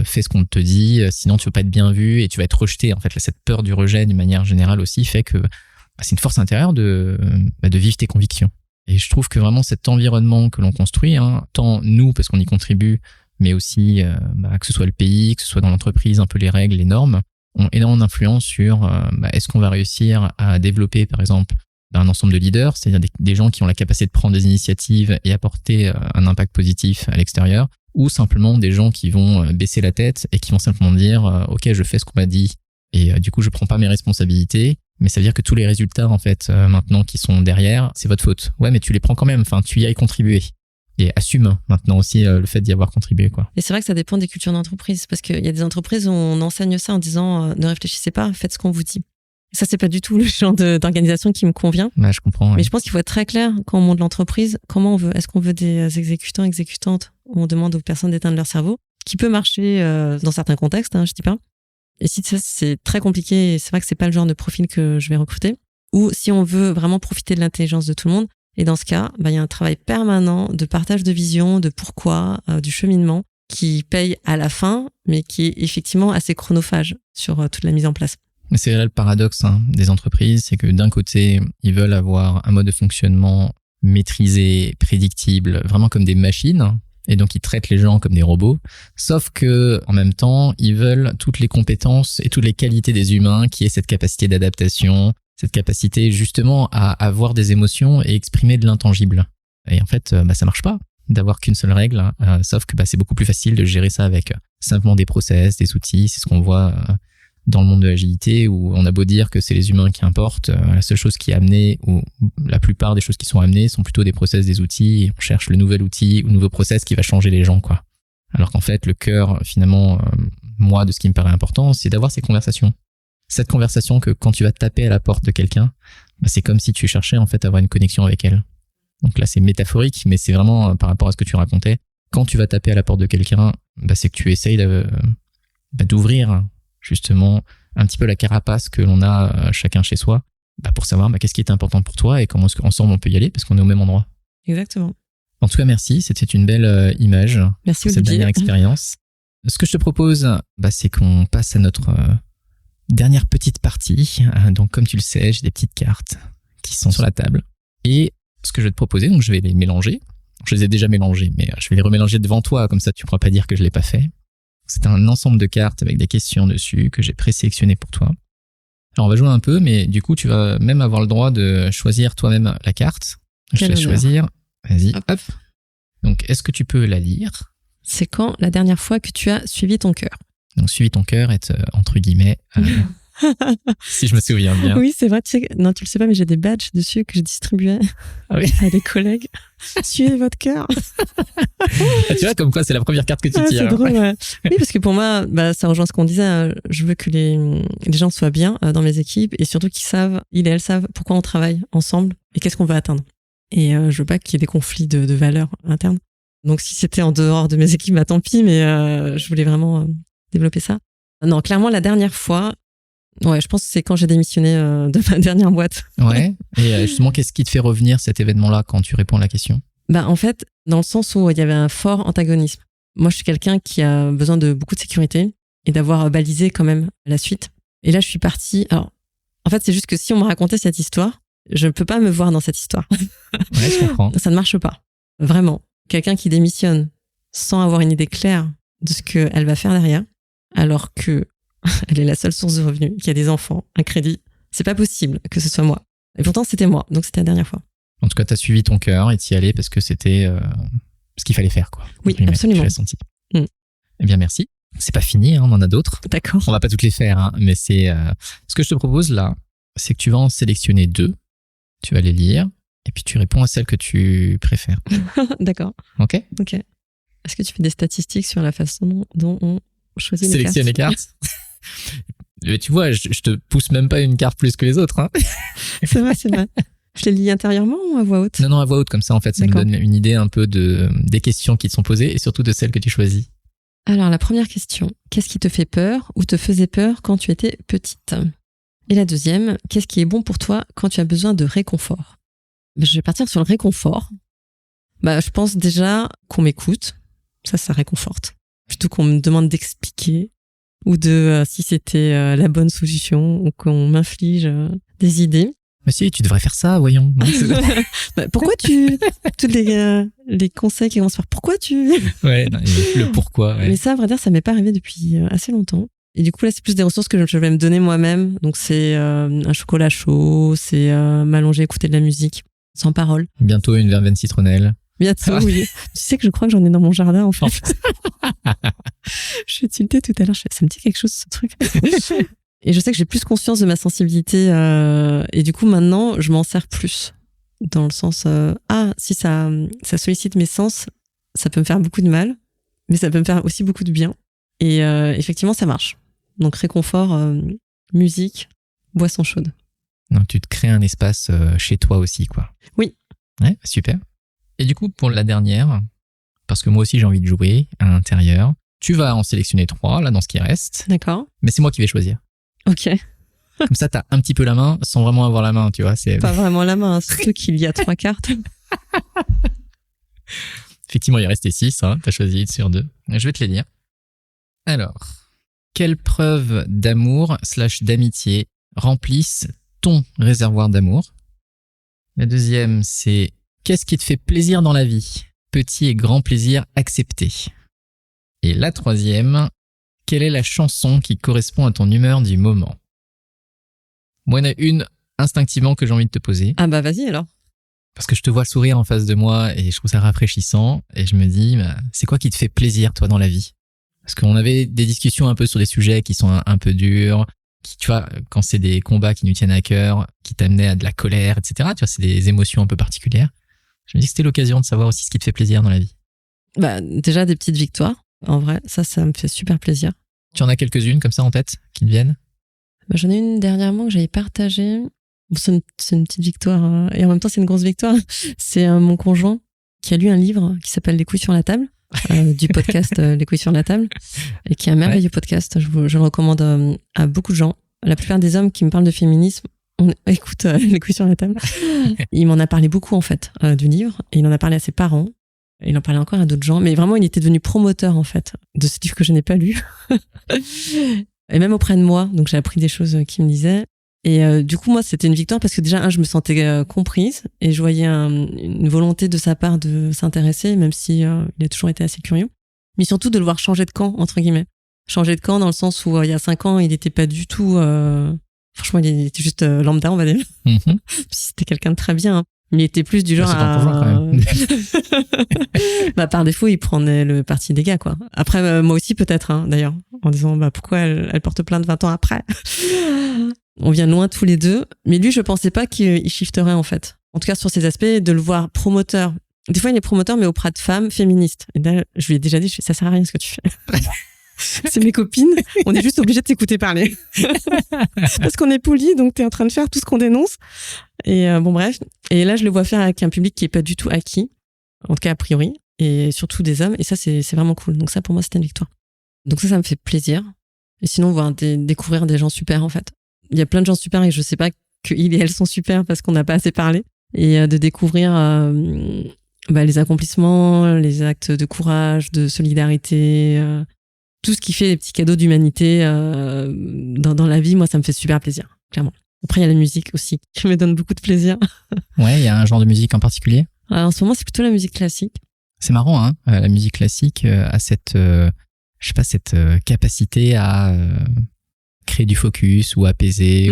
fais ce qu'on te dit, sinon tu vas pas être bien vu et tu vas être rejeté. En fait, là, cette peur du rejet d'une manière générale aussi fait que c'est une force intérieure de vivre tes convictions. Et je trouve que vraiment cet environnement que l'on construit, tant nous parce qu'on y contribue, mais aussi que ce soit le pays, que ce soit dans l'entreprise, un peu les règles, les normes, ont énormément d'influence sur est-ce qu'on va réussir à développer par exemple un ensemble de leaders, c'est-à-dire des gens qui ont la capacité de prendre des initiatives et apporter un impact positif à l'extérieur, ou simplement des gens qui vont baisser la tête et qui vont simplement dire ok, je fais ce qu'on m'a dit et du coup je prends pas mes responsabilités, mais ça veut dire que tous les résultats en fait maintenant qui sont derrière, c'est votre faute. Ouais, mais tu les prends quand même, enfin tu y as contribué. Et assume maintenant aussi le fait d'y avoir contribué, quoi. Et c'est vrai que ça dépend des cultures d'entreprise, parce qu'il y a des entreprises où on enseigne ça en disant ne réfléchissez pas, faites ce qu'on vous dit. Et ça, c'est pas du tout le genre d'organisation qui me convient. Ouais, je comprends. Ouais. Mais je pense qu'il faut être très clair quand on monte l'entreprise. Comment on veut? Est-ce qu'on veut des exécutants, exécutantes où on demande aux personnes d'éteindre leur cerveau, qui peut marcher dans certains contextes, je dis pas. Et si ça, c'est très compliqué, et c'est vrai que c'est pas le genre de profil que je vais recruter. Ou si on veut vraiment profiter de l'intelligence de tout le monde. Et dans ce cas, il y a un travail permanent de partage de vision, de pourquoi, du cheminement, qui paye à la fin, mais qui est effectivement assez chronophage sur toute la mise en place. C'est là le paradoxe des entreprises, c'est que d'un côté, ils veulent avoir un mode de fonctionnement maîtrisé, prédictible, vraiment comme des machines, Et donc, ils traitent les gens comme des robots. Sauf que, en même temps, ils veulent toutes les compétences et toutes les qualités des humains, qui est cette capacité d'adaptation, cette capacité justement à avoir des émotions et exprimer de l'intangible. Et en fait, ça marche pas d'avoir qu'une seule règle. Sauf que c'est beaucoup plus facile de gérer ça avec simplement des process, des outils. C'est ce qu'on voit dans le monde de l'agilité, où on a beau dire que c'est les humains qui importent, la seule chose qui est amenée, ou la plupart des choses qui sont amenées, sont plutôt des process, des outils, et on cherche le nouvel outil ou le nouveau process qui va changer les gens, quoi. Alors qu'en fait, le cœur, finalement, moi, de ce qui me paraît important, c'est d'avoir ces conversations. Cette conversation que quand tu vas taper à la porte de quelqu'un, c'est comme si tu cherchais en fait à avoir une connexion avec elle. Donc là, c'est métaphorique, mais c'est vraiment par rapport à ce que tu racontais. Quand tu vas taper à la porte de quelqu'un, c'est que tu essayes d'ouvrir justement un petit peu la carapace que l'on a chacun chez soi, pour savoir qu'est-ce qui est important pour toi et comment est-ce qu'ensemble on peut y aller, parce qu'on est au même endroit. Exactement. En tout cas, merci. C'était une belle image. Merci pour cette dernière expérience. Ce que je te propose, c'est qu'on passe à notre dernière petite partie. Donc, comme tu le sais, j'ai des petites cartes qui sont sur la table. Et ce que je vais te proposer, donc je vais les mélanger. Je les ai déjà mélangées, mais je vais les remélanger devant toi, comme ça tu ne pourras pas dire que je ne l'ai pas fait. C'est un ensemble de cartes avec des questions dessus que j'ai présélectionnées pour toi. Alors on va jouer un peu, mais du coup tu vas même avoir le droit de choisir toi-même la carte. Je te laisse choisir. Vas-y, hop. Donc est-ce que tu peux la lire? C'est quand la dernière fois que tu as suivi ton cœur? Donc suivi ton cœur est entre guillemets, si je me souviens bien. Oui, c'est vrai. Non, tu le sais pas, mais j'ai des badges dessus que je distribuais à des collègues. Suivez votre cœur. Tu vois, comme quoi c'est la première carte que tu tires. C'est drôle, ouais. Oui, parce que pour moi, ça rejoint ce qu'on disait. Je veux que les gens soient bien dans mes équipes et surtout qu'ils et elles savent pourquoi on travaille ensemble et qu'est-ce qu'on veut atteindre. Et je veux pas qu'il y ait des conflits de valeurs internes. Donc si c'était en dehors de mes équipes, tant pis, mais je voulais vraiment développer ça. Non, clairement, la dernière fois, je pense que c'est quand j'ai démissionné de ma dernière boîte. Ouais. Et justement, qu'est-ce qui te fait revenir cet événement-là quand tu réponds à la question? En fait, dans le sens où il y avait un fort antagonisme. Moi, je suis quelqu'un qui a besoin de beaucoup de sécurité et d'avoir balisé quand même la suite. Et là, je suis partie. Alors, en fait, c'est juste que si on me racontait cette histoire, je ne peux pas me voir dans cette histoire. Ouais, je comprends. Ça ne marche pas. Vraiment. Quelqu'un qui démissionne sans avoir une idée claire de ce qu'elle va faire derrière, alors que elle est la seule source de revenus, qu'il y a des enfants, un crédit. C'est pas possible que ce soit moi. Et pourtant, c'était moi. Donc, c'était la dernière fois. En tout cas, t'as suivi ton cœur et t'y allais parce que c'était ce qu'il fallait faire, quoi. Oui, absolument. Tu l'as senti. Eh bien, merci. C'est pas fini, on en a d'autres. D'accord. On va pas toutes les faire, mais c'est ce que je te propose là, c'est que tu vas en sélectionner 2. Tu vas les lire et puis tu réponds à celle que tu préfères. D'accord. Ok. Est-ce que tu fais des statistiques sur la façon dont on choisit les cartes? Sélectionne les cartes. Tu vois, je te pousse même pas une carte plus que les autres. C'est vrai. Je les lis intérieurement ou à voix haute? Non, à voix haute, comme ça, en fait, ça me donne une idée un peu des questions qui te sont posées et surtout de celles que tu choisis. Alors, la première question, qu'est-ce qui te fait peur ou te faisait peur quand tu étais petite? Et la deuxième, qu'est-ce qui est bon pour toi quand tu as besoin de réconfort? Je vais partir sur le réconfort. Je pense déjà qu'on m'écoute. Ça réconforte. Plutôt qu'on me demande d'expliquer ou de si c'était la bonne solution ou qu'on m'inflige des idées. Mais si, tu devrais faire ça, voyons. Pourquoi tous les conseils qui commencent par pourquoi tu... Ouais, le pourquoi. Ouais. Mais ça, à vrai dire, ça m'est pas arrivé depuis assez longtemps. Et du coup, là, c'est plus des ressources que je vais me donner moi-même. Donc, c'est un chocolat chaud, c'est m'allonger, écouter de la musique, sans parole. Bientôt une verveine citronnelle. Bientôt, oui. Tu sais que je crois que j'en ai dans mon jardin, en fait. Je tiltais tout à l'heure, ça me dit quelque chose, ce truc. Et je sais que j'ai plus conscience de ma sensibilité et du coup maintenant je m'en sers plus dans le sens si ça sollicite mes sens, ça peut me faire beaucoup de mal, mais ça peut me faire aussi beaucoup de bien et effectivement ça marche. Donc réconfort, musique, boisson chaude. Donc tu te crées un espace chez toi aussi, quoi. Oui. Ouais, super. Et du coup pour la dernière, parce que moi aussi j'ai envie de jouer à l'intérieur, tu vas en sélectionner 3 là dans ce qui reste. D'accord. Mais c'est moi qui vais choisir. Ok. Comme ça, t'as un petit peu la main sans vraiment avoir la main, tu vois. C'est pas vraiment la main, surtout qu'il y a 3 cartes. Effectivement, il restait 6, t'as choisi sur 2. Je vais te les lire. Alors, quelle preuve d'amour / d'amitié remplissent ton réservoir d'amour? La deuxième, c'est qu'est-ce qui te fait plaisir dans la vie? petits et grands plaisirs acceptés. Et la troisième, quelle est la chanson qui correspond à ton humeur du moment? Moi, il y en a une instinctivement que j'ai envie de te poser. Ah bah vas-y alors. Parce que je te vois sourire en face de moi et je trouve ça rafraîchissant. Et je me dis, c'est quoi qui te fait plaisir, toi, dans la vie? Parce qu'on avait des discussions un peu sur des sujets qui sont un peu durs, qui, tu vois, quand c'est des combats qui nous tiennent à cœur, qui t'amenaient à de la colère, etc. Tu vois, c'est des émotions un peu particulières. Je me dis que c'était l'occasion de savoir aussi ce qui te fait plaisir dans la vie. Bah déjà des petites victoires. En vrai, ça me fait super plaisir. Tu en as quelques-unes comme ça en tête qui te viennent? Bah, j'en ai une dernièrement que j'avais partagée. Bon, c'est une petite victoire et en même temps c'est une grosse victoire. C'est mon conjoint qui a lu un livre qui s'appelle Les couilles sur la table, du podcast Les couilles sur la table, et qui est un merveilleux podcast. Je le recommande à beaucoup de gens. La plupart des hommes qui me parlent de féminisme, on écoute Les couilles sur la table. Il m'en a parlé beaucoup en fait du livre, et il en a parlé à ses parents. Il en parlait encore à d'autres gens, mais vraiment il était devenu promoteur en fait de ce livre que je n'ai pas lu. Et même auprès de moi, donc j'ai appris des choses qu'il me disait. Et du coup moi c'était une victoire parce que déjà je me sentais comprise et je voyais une volonté de sa part de s'intéresser, même si il a toujours été assez curieux, mais surtout de le voir changer de camp entre guillemets. Changer de camp dans le sens où il y a 5 ans il n'était pas du tout franchement il était juste lambda on va dire. Mm-hmm. C'était quelqu'un de très bien, hein. Il était plus du genre à... bah, par défaut, il prenait le parti des gars, quoi. Après, moi aussi, peut-être, hein, d'ailleurs, en disant, bah, pourquoi elle porte plainte 20 ans après? On vient de loin tous les deux. Mais lui, je pensais pas qu'il shifterait, en fait. En tout cas, sur ces aspects, de le voir promoteur. Des fois, il est promoteur, mais auprès de femmes féministes. Et là, je lui ai déjà dit, ça sert à rien ce que tu fais. C'est mes copines, on est juste obligé de t'écouter parler. Parce qu'on est polis, donc t'es en train de faire tout ce qu'on dénonce. Et bon, bref. Et là, je le vois faire avec un public qui est pas du tout acquis, en tout cas a priori, et surtout des hommes. Et ça, c'est vraiment cool. Donc ça, pour moi, c'était une victoire. Donc ça me fait plaisir. Et sinon, voir découvrir des gens super, en fait. Il y a plein de gens super et je sais pas qu'ils et elles sont super parce qu'on n'a pas assez parlé. Et de découvrir les accomplissements, les actes de courage, de solidarité, tout ce qui fait les petits cadeaux d'humanité dans la vie, moi, ça me fait super plaisir, clairement. Après, il y a la musique aussi, qui me donne beaucoup de plaisir. Ouais, il y a un genre de musique en particulier? En ce moment, c'est plutôt la musique classique. C'est marrant, hein, la musique classique a cette capacité à créer du focus ou apaiser.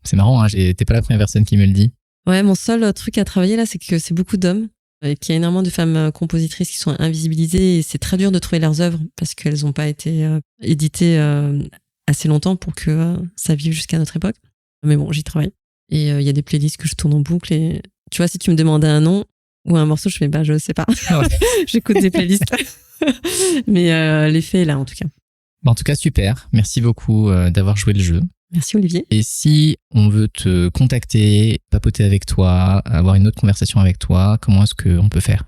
C'est marrant, hein, t'es pas la première personne qui me le dit. Ouais, mon seul truc à travailler là, c'est que c'est beaucoup d'hommes. Et qu'il y a énormément de femmes compositrices qui sont invisibilisées et c'est très dur de trouver leurs œuvres parce qu'elles n'ont pas été éditées assez longtemps pour que ça vive jusqu'à notre époque. Mais bon, j'y travaille. Et il y a des playlists que je tourne en boucle et tu vois, si tu me demandais un nom ou un morceau, je fais je sais pas. Ouais. J'écoute des playlists. Mais l'effet est là en tout cas. En tout cas, super. Merci beaucoup d'avoir joué le jeu. Merci Olivier. Et si on veut te contacter, papoter avec toi, avoir une autre conversation avec toi, comment est-ce qu'on peut faire?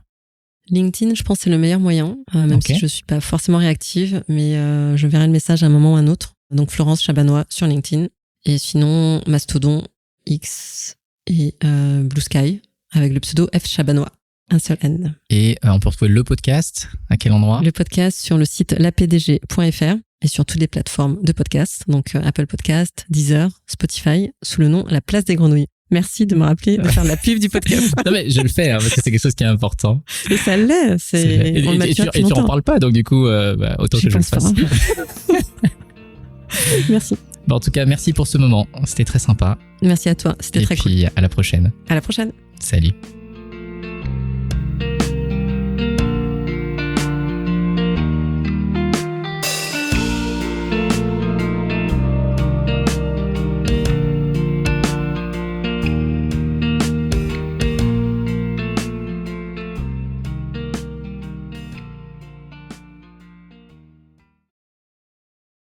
LinkedIn, je pense que c'est le meilleur moyen, même si je suis pas forcément réactive, mais je verrai le message à un moment ou à un autre. Donc Florence Chabanois sur LinkedIn. Et sinon, Mastodon, X et Blue Sky avec le pseudo F Chabanois. Un seul N. Et on peut retrouver le podcast à quel endroit? Le podcast sur le site lapdg.fr et sur toutes les plateformes de podcast, donc Apple Podcast, Deezer, Spotify, sous le nom La Place des Grenouilles. Merci de me rappeler de faire de la pub du podcast. Non mais je le fais parce que c'est quelque chose qui est important. Et ça l'est. Et tu en parles pas, donc du coup, autant que je le fasse. Merci. En tout cas, merci pour ce moment. C'était très sympa. Merci à toi. C'était très cool. Et puis à la prochaine. À la prochaine. Salut.